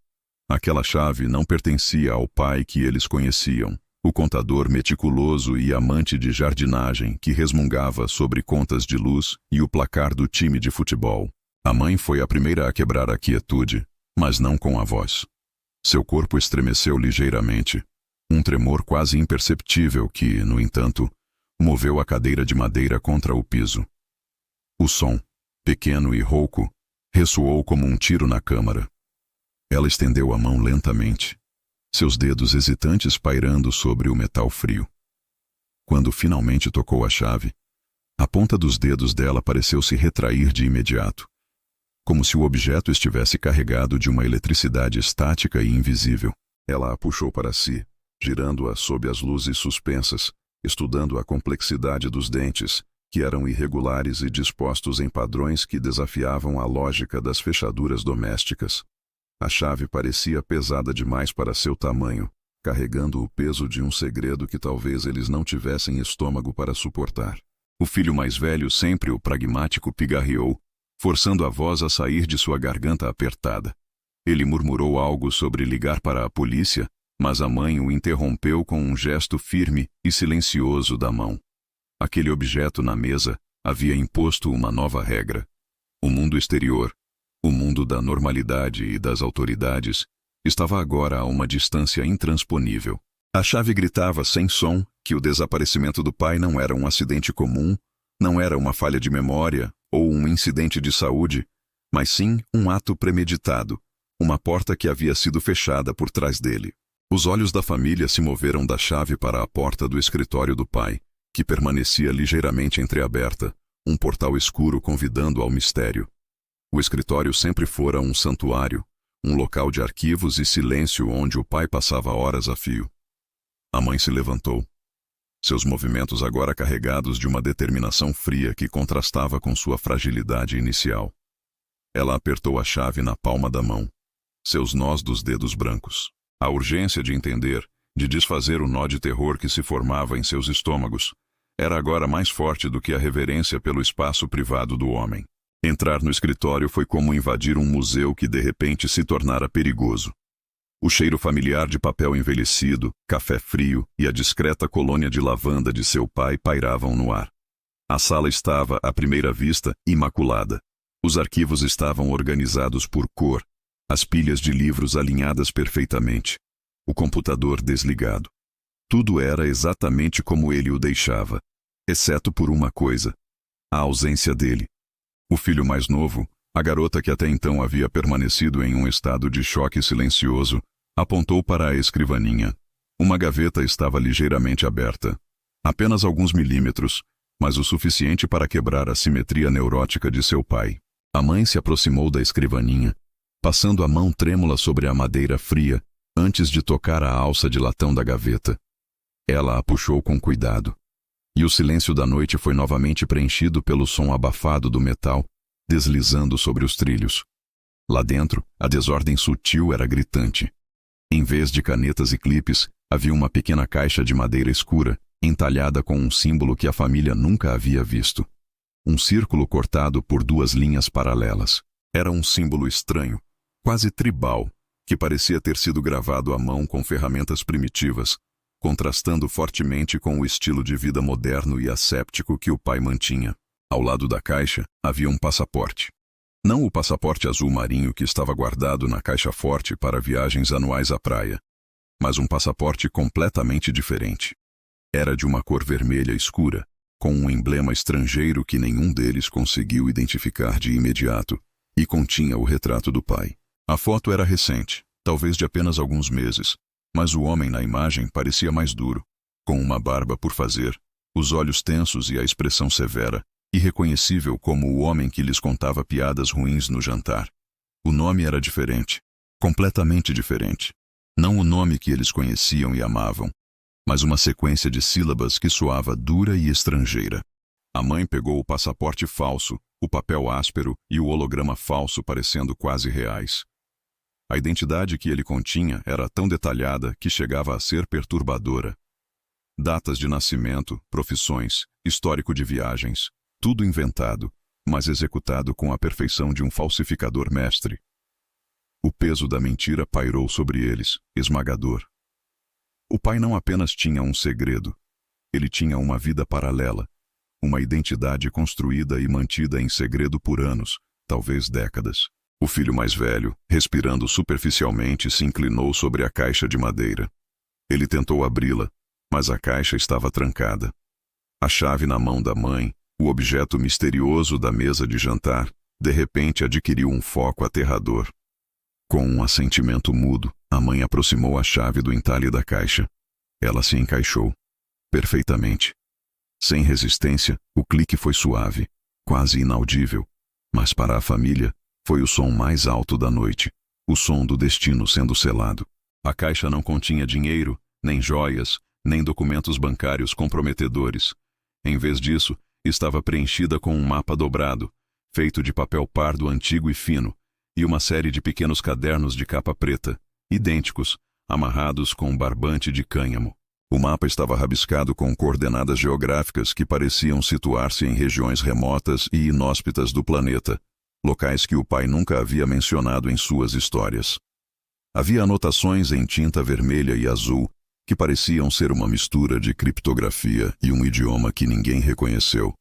Speaker 1: Aquela chave não pertencia ao pai que eles conheciam, o contador meticuloso e amante de jardinagem que resmungava sobre contas de luz e o placar do time de futebol. A mãe foi a primeira a quebrar a quietude, mas não com a voz. Seu corpo estremeceu ligeiramente. Um tremor quase imperceptível que, no entanto, moveu a cadeira de madeira contra o piso. O som, pequeno e rouco, ressoou como um tiro na câmara. Ela estendeu a mão lentamente, seus dedos hesitantes pairando sobre o metal frio. Quando finalmente tocou a chave, a ponta dos dedos dela pareceu se retrair de imediato, como se o objeto estivesse carregado de uma eletricidade estática e invisível. Ela a puxou para si, girando-a sob as luzes suspensas, estudando a complexidade dos dentes, que eram irregulares e dispostos em padrões que desafiavam a lógica das fechaduras domésticas. A chave parecia pesada demais para seu tamanho, carregando o peso de um segredo que talvez eles não tivessem estômago para suportar. O filho mais velho, sempre o pragmático, pigarreou, forçando a voz a sair de sua garganta apertada. Ele murmurou algo sobre ligar para a polícia, mas a mãe o interrompeu com um gesto firme e silencioso da mão. Aquele objeto na mesa havia imposto uma nova regra. O mundo exterior, o mundo da normalidade e das autoridades, estava agora a uma distância intransponível. A chave gritava sem som que o desaparecimento do pai não era um acidente comum, não era uma falha de memória ou um incidente de saúde, mas sim um ato premeditado, uma porta que havia sido fechada por trás dele. Os olhos da família se moveram da chave para a porta do escritório do pai, que permanecia ligeiramente entreaberta, um portal escuro convidando ao mistério. O escritório sempre fora um santuário, Um local de arquivos e silêncio onde o pai passava horas a fio. A mãe se levantou. Seus movimentos agora carregados de uma determinação fria que contrastava com sua fragilidade inicial. Ela apertou a chave na palma da mão. Seus nós dos dedos brancos. A urgência de entender, de desfazer o nó de terror que se formava em seus estômagos, era agora mais forte do que a reverência pelo espaço privado do homem. Entrar no escritório foi como invadir um museu que de repente se tornara perigoso. O cheiro familiar de papel envelhecido, café frio e a discreta colônia de lavanda de seu pai pairavam no ar. A sala estava, à primeira vista, imaculada. Os arquivos estavam organizados por cor, as pilhas de livros alinhadas perfeitamente, o computador desligado. Tudo era exatamente como ele o deixava, exceto por uma coisa: a ausência dele. O filho mais novo, a garota que até então havia permanecido em um estado de choque silencioso, apontou para a escrivaninha. Uma gaveta estava ligeiramente aberta. Apenas alguns milímetros, mas o suficiente para quebrar a simetria neurótica de seu pai. A mãe se aproximou da escrivaninha, passando a mão trêmula sobre a madeira fria, antes de tocar a alça de latão da gaveta. Ela a puxou com cuidado. E o silêncio da noite foi novamente preenchido pelo som abafado do metal, deslizando sobre os trilhos. Lá dentro, a desordem sutil era gritante. Em vez de canetas e clipes, havia uma pequena caixa de madeira escura, entalhada com um símbolo que a família nunca havia visto. Um círculo cortado por duas linhas paralelas. Era um símbolo estranho, quase tribal, que parecia ter sido gravado à mão com ferramentas primitivas, contrastando fortemente com o estilo de vida moderno e asséptico que o pai mantinha. Ao lado da caixa, havia um passaporte. Não o passaporte azul marinho que estava guardado na caixa forte para viagens anuais à praia, mas um passaporte completamente diferente. Era de uma cor vermelha escura, com um emblema estrangeiro que nenhum deles conseguiu identificar de imediato, e continha o retrato do pai. A foto era recente, talvez de apenas alguns meses, mas o homem na imagem parecia mais duro, com uma barba por fazer, os olhos tensos e a expressão severa, irreconhecível como o homem que lhes contava piadas ruins no jantar. O nome era diferente, completamente diferente. Não o nome que eles conheciam e amavam, mas uma sequência de sílabas que soava dura e estrangeira. A mãe pegou o passaporte falso, o papel áspero e o holograma falso parecendo quase reais. A identidade que ele continha era tão detalhada que chegava a ser perturbadora. Datas de nascimento, profissões, histórico de viagens, tudo inventado, mas executado com a perfeição de um falsificador mestre. O peso da mentira pairou sobre eles, esmagador. O pai não apenas tinha um segredo, ele tinha uma vida paralela, uma identidade construída e mantida em segredo por anos, talvez décadas. O filho mais velho, respirando superficialmente, se inclinou sobre a caixa de madeira. Ele tentou abri-la, mas a caixa estava trancada. A chave na mão da mãe, o objeto misterioso da mesa de jantar, de repente adquiriu um foco aterrador. Com um assentimento mudo, a mãe aproximou a chave do entalhe da caixa. Ela se encaixou. Perfeitamente. Sem resistência, o clique foi suave, quase inaudível, mas para a família, foi o som mais alto da noite, o som do destino sendo selado. A caixa não continha dinheiro, nem joias, nem documentos bancários comprometedores. Em vez disso, estava preenchida com um mapa dobrado, feito de papel pardo antigo e fino, e uma série de pequenos cadernos de capa preta, idênticos, amarrados com um barbante de cânhamo. O mapa estava rabiscado com coordenadas geográficas que pareciam situar-se em regiões remotas e inóspitas do planeta, locais que o pai nunca havia mencionado em suas histórias. Havia anotações em tinta vermelha e azul que pareciam ser uma mistura de criptografia e um idioma que ninguém reconheceu.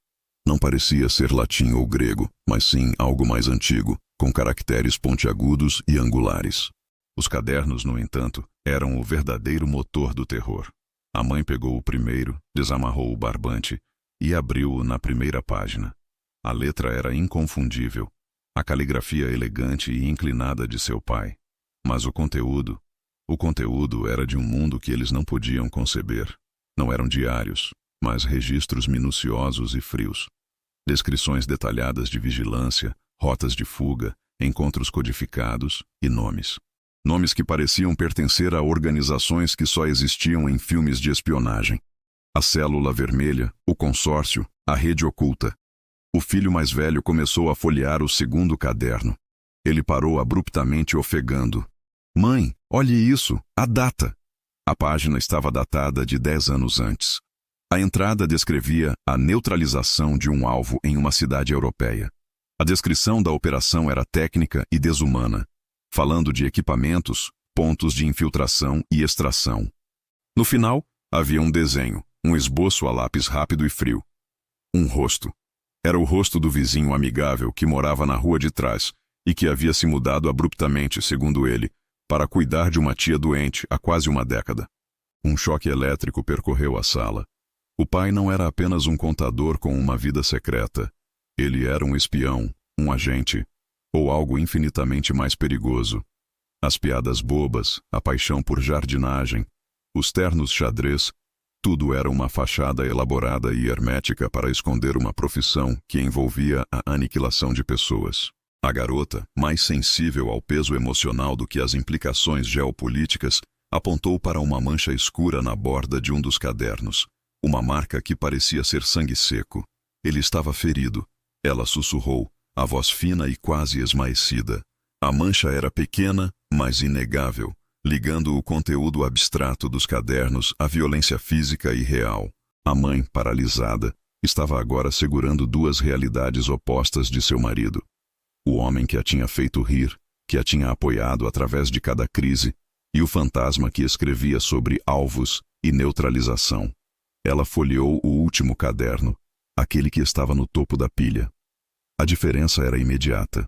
Speaker 1: Não parecia ser latim ou grego, mas sim algo mais antigo, com caracteres pontiagudos e angulares. Os cadernos, no entanto, eram o verdadeiro motor do terror. A mãe pegou o primeiro, desamarrou o barbante e abriu-o na primeira página. A letra era inconfundível, a caligrafia elegante e inclinada de seu pai. Mas o conteúdo era de um mundo que eles não podiam conceber. Não eram diários, mas registros minuciosos e frios. Descrições detalhadas de vigilância, rotas de fuga, encontros codificados e nomes. Nomes que pareciam pertencer a organizações que só existiam em filmes de espionagem. A Célula Vermelha, o Consórcio, a Rede Oculta. O filho mais velho começou a folhear o segundo caderno. Ele parou abruptamente ofegando. Mãe, olhe isso, a data! A página estava datada de 10 anos antes. A entrada descrevia a neutralização de um alvo em uma cidade europeia. A descrição da operação era técnica e desumana, falando de equipamentos, pontos de infiltração e extração. No final, havia um desenho, um esboço a lápis rápido e frio. Um rosto. Era o rosto do vizinho amigável que morava na rua de trás e que havia se mudado abruptamente, segundo ele, para cuidar de uma tia doente há quase uma década. Um choque elétrico percorreu a sala. O pai não era apenas um contador com uma vida secreta. Ele era um espião, um agente, ou algo infinitamente mais perigoso. As piadas bobas, a paixão por jardinagem, os ternos xadrez, tudo era uma fachada elaborada e hermética para esconder uma profissão que envolvia a aniquilação de pessoas. A garota, mais sensível ao peso emocional do que às implicações geopolíticas, apontou para uma mancha escura na borda de um dos cadernos. Uma marca que parecia ser sangue seco. Ele estava ferido. Ela sussurrou, a voz fina e quase esmaecida. A mancha era pequena, mas inegável, ligando o conteúdo abstrato dos cadernos à violência física e real. A mãe, paralisada, estava agora segurando duas realidades opostas de seu marido. O homem que a tinha feito rir, que a tinha apoiado através de cada crise, e o fantasma que escrevia sobre alvos e neutralização. Ela folheou o último caderno, aquele que estava no topo da pilha. A diferença era imediata.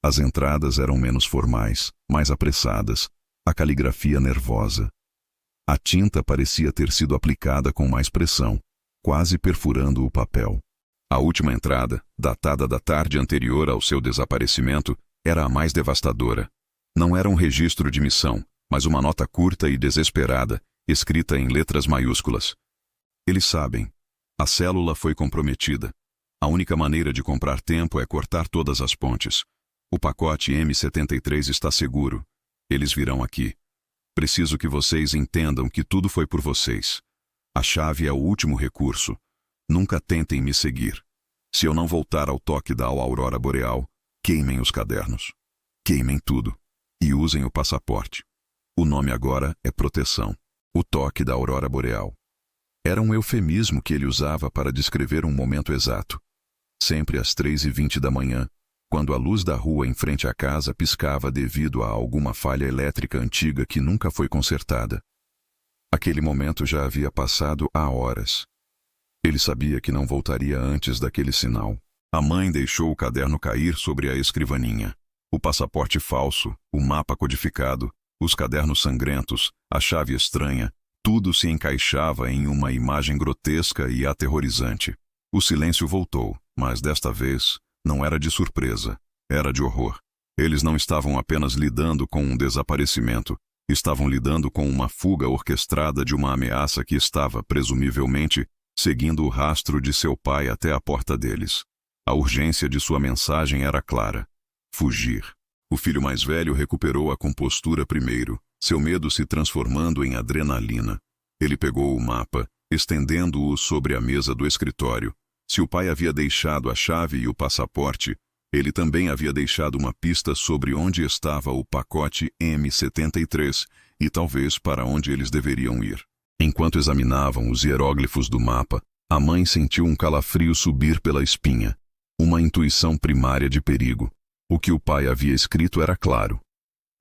Speaker 1: As entradas eram menos formais, mais apressadas, a caligrafia nervosa. A tinta parecia ter sido aplicada com mais pressão, quase perfurando o papel. A última entrada, datada da tarde anterior ao seu desaparecimento, era a mais devastadora. Não era um registro de missão, mas uma nota curta e desesperada, escrita em letras maiúsculas. Eles sabem. A célula foi comprometida. A única maneira de comprar tempo é cortar todas as pontes. O pacote M73 está seguro. Eles virão aqui. Preciso que vocês entendam que tudo foi por vocês. A chave é o último recurso. Nunca tentem me seguir. Se eu não voltar ao toque da aurora boreal, queimem os cadernos. Queimem tudo. E usem o passaporte. O nome agora é proteção. O toque da aurora boreal. Era um eufemismo que ele usava para descrever um momento exato. Sempre às 3h20 da manhã, quando a luz da rua em frente à casa piscava devido a alguma falha elétrica antiga que nunca foi consertada. Aquele momento já havia passado há horas. Ele sabia que não voltaria antes daquele sinal. A mãe deixou o caderno cair sobre a escrivaninha. O passaporte falso, o mapa codificado, os cadernos sangrentos, a chave estranha, tudo se encaixava em uma imagem grotesca e aterrorizante. O silêncio voltou, mas desta vez não era de surpresa, era de horror. Eles não estavam apenas lidando com um desaparecimento, estavam lidando com uma fuga orquestrada de uma ameaça que estava, presumivelmente, seguindo o rastro de seu pai até a porta deles. A urgência de sua mensagem era clara: fugir. O filho mais velho recuperou a compostura primeiro, seu medo se transformando em adrenalina. Ele pegou o mapa, estendendo-o sobre a mesa do escritório. Se o pai havia deixado a chave e o passaporte, ele também havia deixado uma pista sobre onde estava o pacote M73 e talvez para onde eles deveriam ir. Enquanto examinavam os hieróglifos do mapa, a mãe sentiu um calafrio subir pela espinha, uma intuição primária de perigo. O que o pai havia escrito era claro.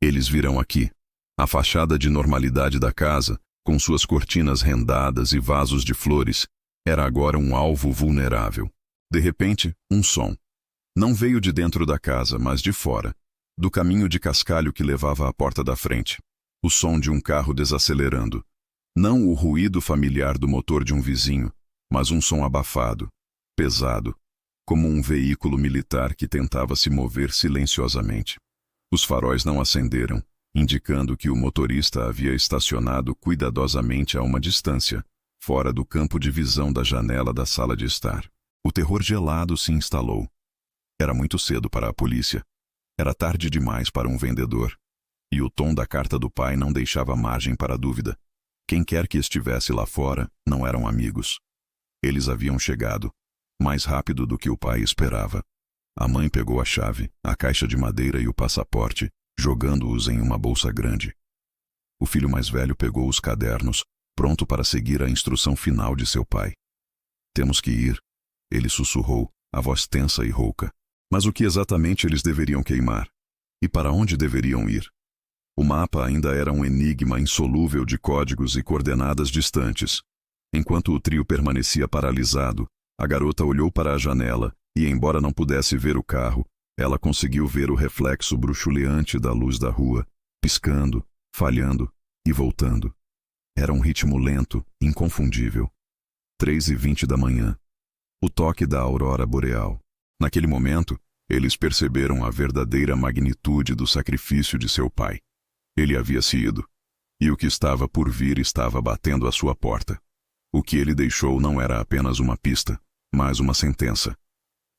Speaker 1: Eles virão aqui. A fachada de normalidade da casa, com suas cortinas rendadas e vasos de flores, era agora um alvo vulnerável. De repente, um som. Não veio de dentro da casa, mas de fora, do caminho de cascalho que levava à porta da frente. O som de um carro desacelerando. Não o ruído familiar do motor de um vizinho, mas um som abafado, pesado, como um veículo militar que tentava se mover silenciosamente. Os faróis não acenderam, indicando que o motorista havia estacionado cuidadosamente a uma distância, fora do campo de visão da janela da sala de estar. O terror gelado se instalou. Era muito cedo para a polícia. Era tarde demais para um vendedor. E o tom da carta do pai não deixava margem para dúvida. Quem quer que estivesse lá fora não eram amigos. Eles haviam chegado, mais rápido do que o pai esperava. A mãe pegou a chave, a caixa de madeira e o passaporte, jogando-os em uma bolsa grande. O filho mais velho pegou os cadernos, pronto para seguir a instrução final de seu pai. Temos que ir, ele sussurrou, a voz tensa e rouca. Mas o que exatamente eles deveriam queimar? E para onde deveriam ir? O mapa ainda era um enigma insolúvel de códigos e coordenadas distantes. Enquanto o trio permanecia paralisado, a garota olhou para a janela e, embora não pudesse ver o carro, ela conseguiu ver o reflexo bruxuleante da luz da rua, piscando, falhando e voltando. Era um ritmo lento, inconfundível. 3h20 da manhã. O toque da aurora boreal. Naquele momento, eles perceberam a verdadeira magnitude do sacrifício de seu pai. Ele havia se ido, e o que estava por vir estava batendo à sua porta. O que ele deixou não era apenas uma pista, mas uma sentença.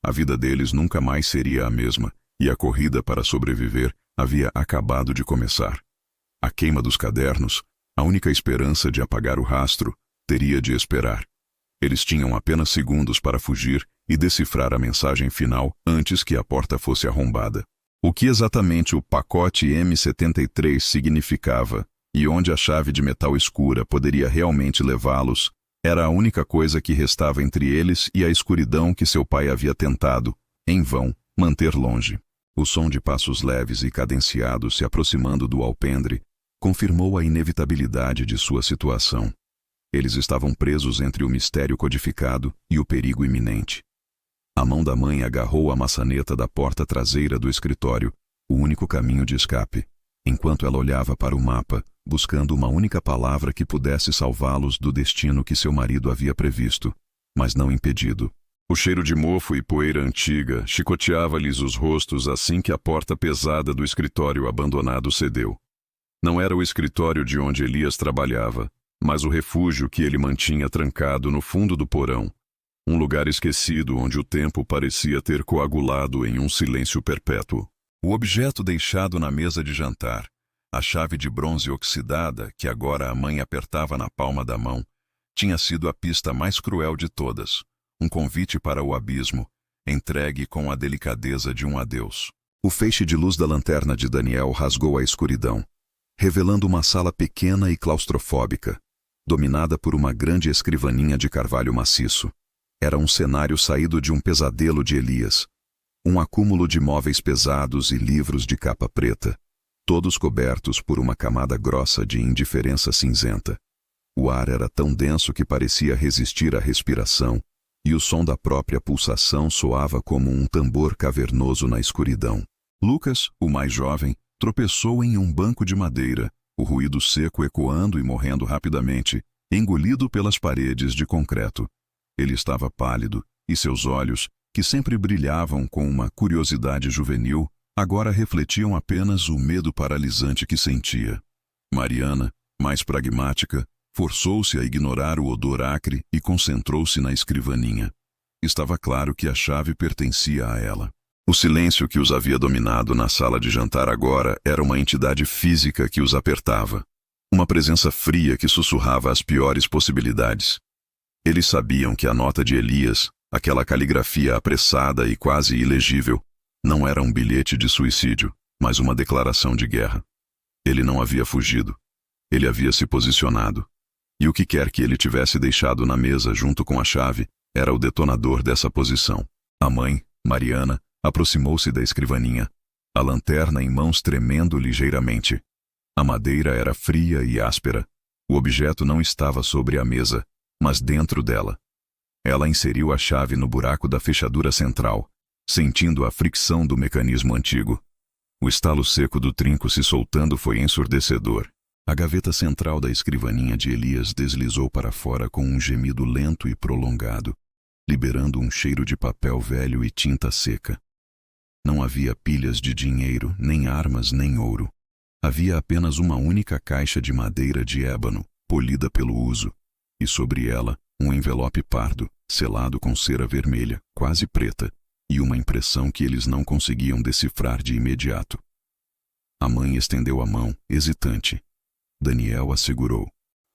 Speaker 1: A vida deles nunca mais seria a mesma, e a corrida para sobreviver havia acabado de começar. A queima dos cadernos, a única esperança de apagar o rastro, teria de esperar. Eles tinham apenas segundos para fugir e decifrar a mensagem final antes que a porta fosse arrombada. O que exatamente o pacote M73 significava e onde a chave de metal escura poderia realmente levá-los era a única coisa que restava entre eles e a escuridão que seu pai havia tentado, em vão, manter longe. O som de passos leves e cadenciados se aproximando do alpendre confirmou a inevitabilidade de sua situação. Eles estavam presos entre o mistério codificado e o perigo iminente. A mão da mãe agarrou a maçaneta da porta traseira do escritório, o único caminho de escape, enquanto ela olhava para o mapa, buscando uma única palavra que pudesse salvá-los do destino que seu marido havia previsto, mas não impedido. O cheiro de mofo e poeira antiga chicoteava-lhes os rostos assim que a porta pesada do escritório abandonado cedeu. Não era o escritório de onde Elias trabalhava, mas o refúgio que ele mantinha trancado no fundo do porão. Um lugar esquecido onde o tempo parecia ter coagulado em um silêncio perpétuo. O objeto deixado na mesa de jantar, a chave de bronze oxidada que agora a mãe apertava na palma da mão, tinha sido a pista mais cruel de todas, um convite para o abismo, entregue com a delicadeza de um adeus. O feixe de luz da lanterna de Daniel rasgou a escuridão, revelando uma sala pequena e claustrofóbica, dominada por uma grande escrivaninha de carvalho maciço. Era um cenário saído de um pesadelo de Elias. Um acúmulo de móveis pesados e livros de capa preta, todos cobertos por uma camada grossa de indiferença cinzenta. O ar era tão denso que parecia resistir à respiração, e o som da própria pulsação soava como um tambor cavernoso na escuridão. Lucas, o mais jovem, tropeçou em um banco de madeira, o ruído seco ecoando e morrendo rapidamente, engolido pelas paredes de concreto. Ele estava pálido, e seus olhos, que sempre brilhavam com uma curiosidade juvenil, agora refletiam apenas o medo paralisante que sentia. Mariana, mais pragmática, forçou-se a ignorar o odor acre e concentrou-se na escrivaninha. Estava claro que a chave pertencia a ela. O silêncio que os havia dominado na sala de jantar agora era uma entidade física que os apertava. Uma presença fria que sussurrava as piores possibilidades. Eles sabiam que a nota de Elias, aquela caligrafia apressada e quase ilegível, não era um bilhete de suicídio, mas uma declaração de guerra. Ele não havia fugido. Ele havia se posicionado. E o que quer que ele tivesse deixado na mesa junto com a chave, era o detonador dessa posição. A mãe, Mariana, aproximou-se da escrivaninha, a lanterna em mãos tremendo ligeiramente. A madeira era fria e áspera. O objeto não estava sobre a mesa, mas dentro dela. Ela inseriu a chave no buraco da fechadura central, sentindo a fricção do mecanismo antigo. O estalo seco do trinco se soltando foi ensurdecedor. A gaveta central da escrivaninha de Elias deslizou para fora com um gemido lento e prolongado, liberando um cheiro de papel velho e tinta seca. Não havia pilhas de dinheiro, nem armas, nem ouro. Havia apenas uma única caixa de madeira de ébano, polida pelo uso, e sobre ela um envelope pardo, selado com cera vermelha, quase preta, e uma impressão que eles não conseguiam decifrar de imediato. A mãe estendeu a mão, hesitante. Daniel a segurou.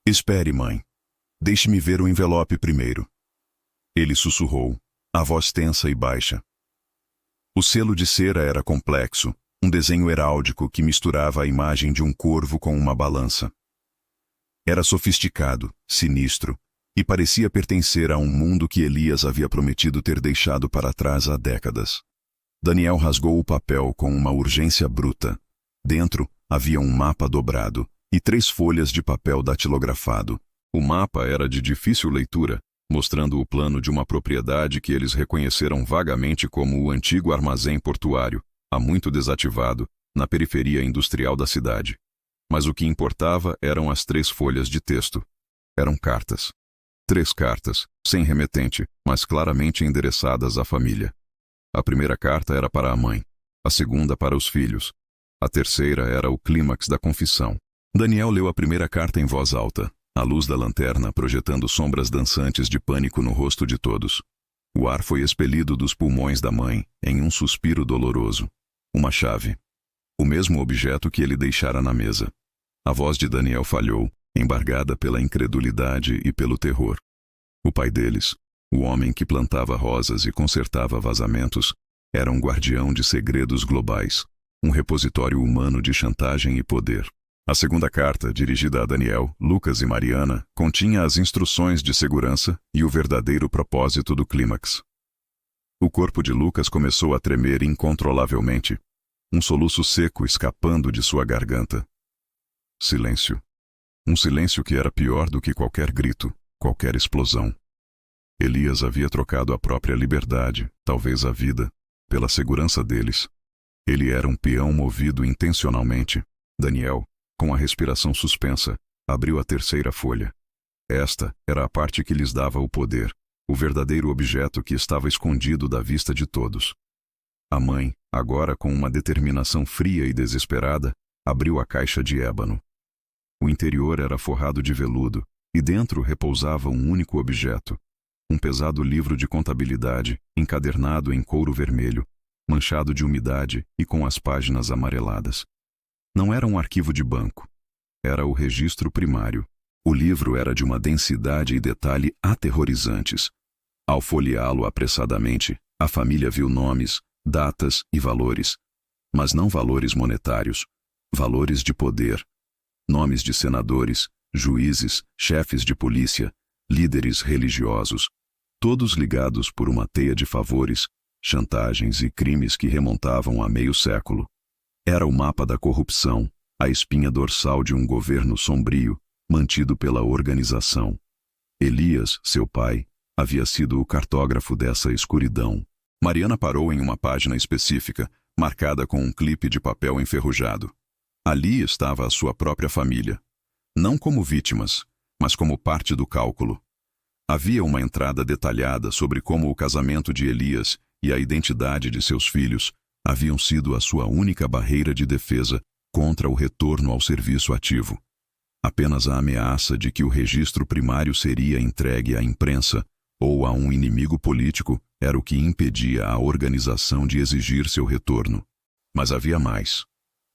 Speaker 1: "Espere, mãe. Deixe-me ver o envelope primeiro." Ele sussurrou, a voz tensa e baixa. O selo de cera era complexo, um desenho heráldico que misturava a imagem de um corvo com uma balança. Era sofisticado, sinistro, e parecia pertencer a um mundo que Elias havia prometido ter deixado para trás há décadas. Daniel rasgou o papel com uma urgência bruta. Dentro havia um mapa dobrado e 3 folhas de papel datilografado. O mapa era de difícil leitura, mostrando o plano de uma propriedade que eles reconheceram vagamente como o antigo armazém portuário, há muito desativado, na periferia industrial da cidade. Mas o que importava eram as 3 folhas de texto. Eram cartas. 3 cartas, sem remetente, mas claramente endereçadas à família. A primeira carta era para a mãe, a segunda para os filhos. A terceira era o clímax da confissão. Daniel leu a primeira carta em voz alta, a luz da lanterna projetando sombras dançantes de pânico no rosto de todos. O ar foi expelido dos pulmões da mãe, em um suspiro doloroso. Uma chave. O mesmo objeto que ele deixara na mesa. A voz de Daniel falhou, embargada pela incredulidade e pelo terror. O pai deles, o homem que plantava rosas e consertava vazamentos, era um guardião de segredos globais, um repositório humano de chantagem e poder. A segunda carta, dirigida a Daniel, Lucas e Mariana, continha as instruções de segurança e o verdadeiro propósito do clímax. O corpo de Lucas começou a tremer incontrolavelmente, um soluço seco escapando de sua garganta. Silêncio. Um silêncio que era pior do que qualquer grito, qualquer explosão. Elias havia trocado a própria liberdade, talvez a vida, pela segurança deles. Ele era um peão movido intencionalmente. Daniel, com a respiração suspensa, abriu a terceira folha. Esta era a parte que lhes dava o poder, o verdadeiro objeto que estava escondido da vista de todos. A mãe, agora com uma determinação fria e desesperada, abriu a caixa de ébano. O interior era forrado de veludo, e dentro repousava um único objeto, um pesado livro de contabilidade, encadernado em couro vermelho, manchado de umidade e com as páginas amareladas. Não era um arquivo de banco. Era o registro primário. O livro era de uma densidade e detalhe aterrorizantes. Ao folheá-lo apressadamente, a família viu nomes, datas e valores, mas não valores monetários, valores de poder. Nomes de senadores, juízes, chefes de polícia, líderes religiosos, todos ligados por uma teia de favores, chantagens e crimes que remontavam a meio século. Era o mapa da corrupção, a espinha dorsal de um governo sombrio, mantido pela organização. Elias, seu pai, havia sido o cartógrafo dessa escuridão. Mariana parou em uma página específica, marcada com um clipe de papel enferrujado. Ali estava a sua própria família. Não como vítimas, mas como parte do cálculo. Havia uma entrada detalhada sobre como o casamento de Elias e a identidade de seus filhos haviam sido a sua única barreira de defesa contra o retorno ao serviço ativo. Apenas a ameaça de que o registro primário seria entregue à imprensa ou a um inimigo político era o que impedia a organização de exigir seu retorno. Mas havia mais.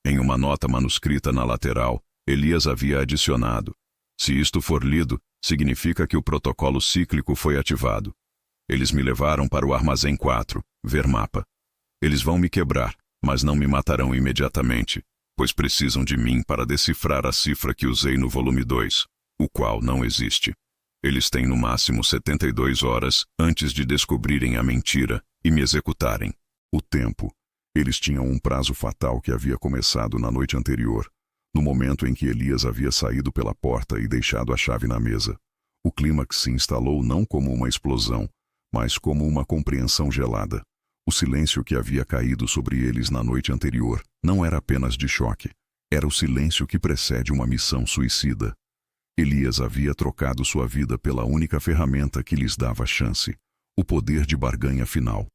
Speaker 1: Em uma nota manuscrita na lateral, Elias havia adicionado: "Se isto for lido, significa que o protocolo cíclico foi ativado. Eles me levaram para o armazém 4, ver mapa. Eles vão me quebrar, mas não me matarão imediatamente, pois precisam de mim para decifrar a cifra que usei no volume 2, o qual não existe. Eles têm no máximo 72 horas antes de descobrirem a mentira e me executarem." O tempo. Eles tinham um prazo fatal que havia começado na noite anterior, no momento em que Elias havia saído pela porta e deixado a chave na mesa. O clímax se instalou não como uma explosão, mas como uma compreensão gelada. O silêncio que havia caído sobre eles na noite anterior não era apenas de choque. Era o silêncio que precede uma missão suicida. Elias havia trocado sua vida pela única ferramenta que lhes dava chance, o poder de barganha final.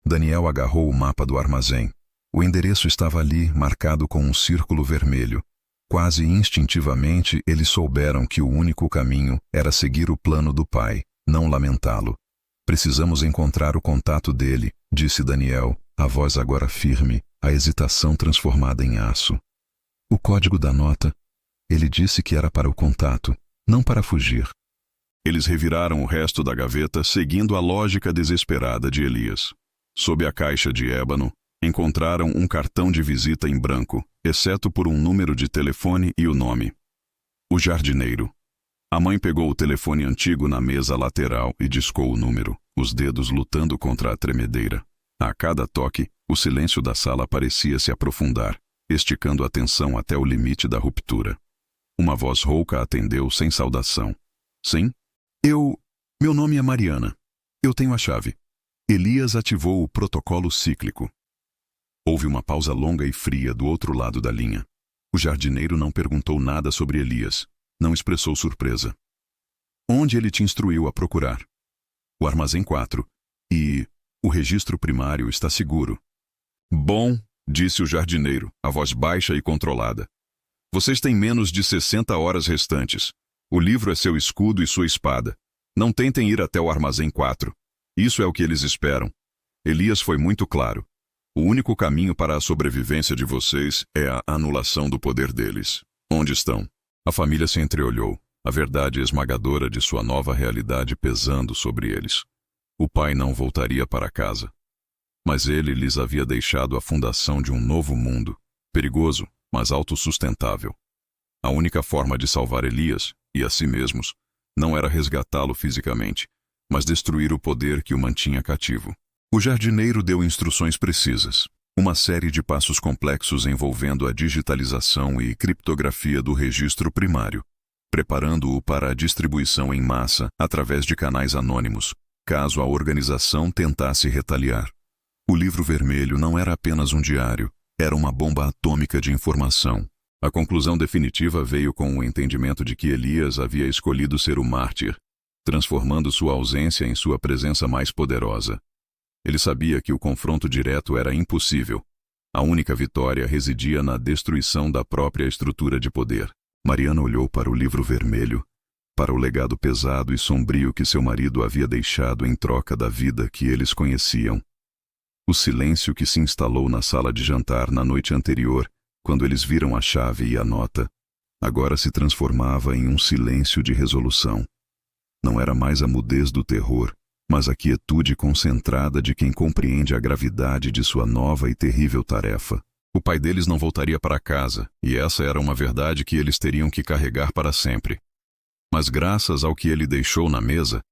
Speaker 1: Daniel agarrou o mapa do armazém. O endereço estava ali, marcado com um círculo vermelho. Quase instintivamente, eles souberam que o único caminho era seguir o plano do pai, não lamentá-lo. Precisamos encontrar o contato dele, disse Daniel, a voz agora firme, a hesitação transformada em aço. O código da nota? Ele disse que era para o contato, não para fugir. Eles reviraram o resto da gaveta, seguindo a lógica desesperada de Elias. Sob a caixa de ébano, encontraram um cartão de visita em branco, exceto por um número de telefone e o nome. O jardineiro. A mãe pegou o telefone antigo na mesa lateral e discou o número, os dedos lutando contra a tremedeira. A cada toque, o silêncio da sala parecia se aprofundar, esticando a tensão até o limite da ruptura. Uma voz rouca atendeu sem saudação. Sim? Meu nome é Mariana. Eu tenho a chave. Elias ativou o protocolo cíclico. Houve uma pausa longa e fria do outro lado da linha. O jardineiro não perguntou nada sobre Elias. Não expressou surpresa. Onde ele te instruiu a procurar? O armazém 4. E o registro primário está seguro. Bom, disse o jardineiro, a voz baixa e controlada. Vocês têm menos de 60 horas restantes. O livro é seu escudo e sua espada. Não tentem ir até o armazém 4. Isso é o que eles esperam. Elias foi muito claro. O único caminho para a sobrevivência de vocês é a anulação do poder deles. Onde estão? A família se entreolhou, a verdade esmagadora de sua nova realidade pesando sobre eles. O pai não voltaria para casa. Mas ele lhes havia deixado a fundação de um novo mundo, perigoso, mas autossustentável. A única forma de salvar Elias, e a si mesmos, não era resgatá-lo fisicamente, mas destruir o poder que o mantinha cativo. O jardineiro deu instruções precisas, uma série de passos complexos envolvendo a digitalização e criptografia do registro primário, preparando-o para a distribuição em massa através de canais anônimos, caso a organização tentasse retaliar. O livro vermelho não era apenas um diário, era uma bomba atômica de informação. A conclusão definitiva veio com o entendimento de que Elias havia escolhido ser o mártir, transformando sua ausência em sua presença mais poderosa. Ele sabia que o confronto direto era impossível. A única vitória residia na destruição da própria estrutura de poder. Mariana olhou para o livro vermelho, para o legado pesado e sombrio que seu marido havia deixado em troca da vida que eles conheciam. O silêncio que se instalou na sala de jantar na noite anterior, quando eles viram a chave e a nota, agora se transformava em um silêncio de resolução. Não era mais a mudez do terror, mas a quietude concentrada de quem compreende a gravidade de sua nova e terrível tarefa. O pai deles não voltaria para casa, e essa era uma verdade que eles teriam que carregar para sempre. Mas graças ao que ele deixou na mesa,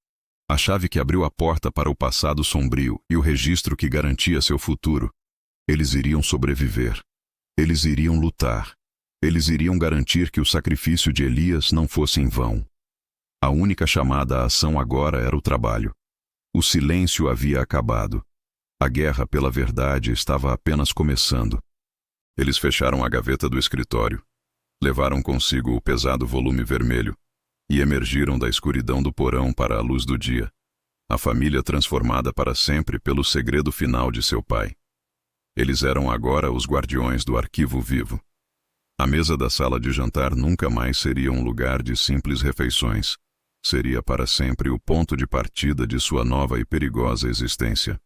Speaker 1: a chave que abriu a porta para o passado sombrio e o registro que garantia seu futuro, eles iriam sobreviver. Eles iriam lutar. Eles iriam garantir que o sacrifício de Elias não fosse em vão. A única chamada à ação agora era o trabalho. O silêncio havia acabado. A guerra pela verdade estava apenas começando. Eles fecharam a gaveta do escritório, levaram consigo o pesado volume vermelho e emergiram da escuridão do porão para a luz do dia, a família transformada para sempre pelo segredo final de seu pai. Eles eram agora os guardiões do arquivo vivo. A mesa da sala de jantar nunca mais seria um lugar de simples refeições. Seria para sempre o ponto de partida de sua nova e perigosa existência.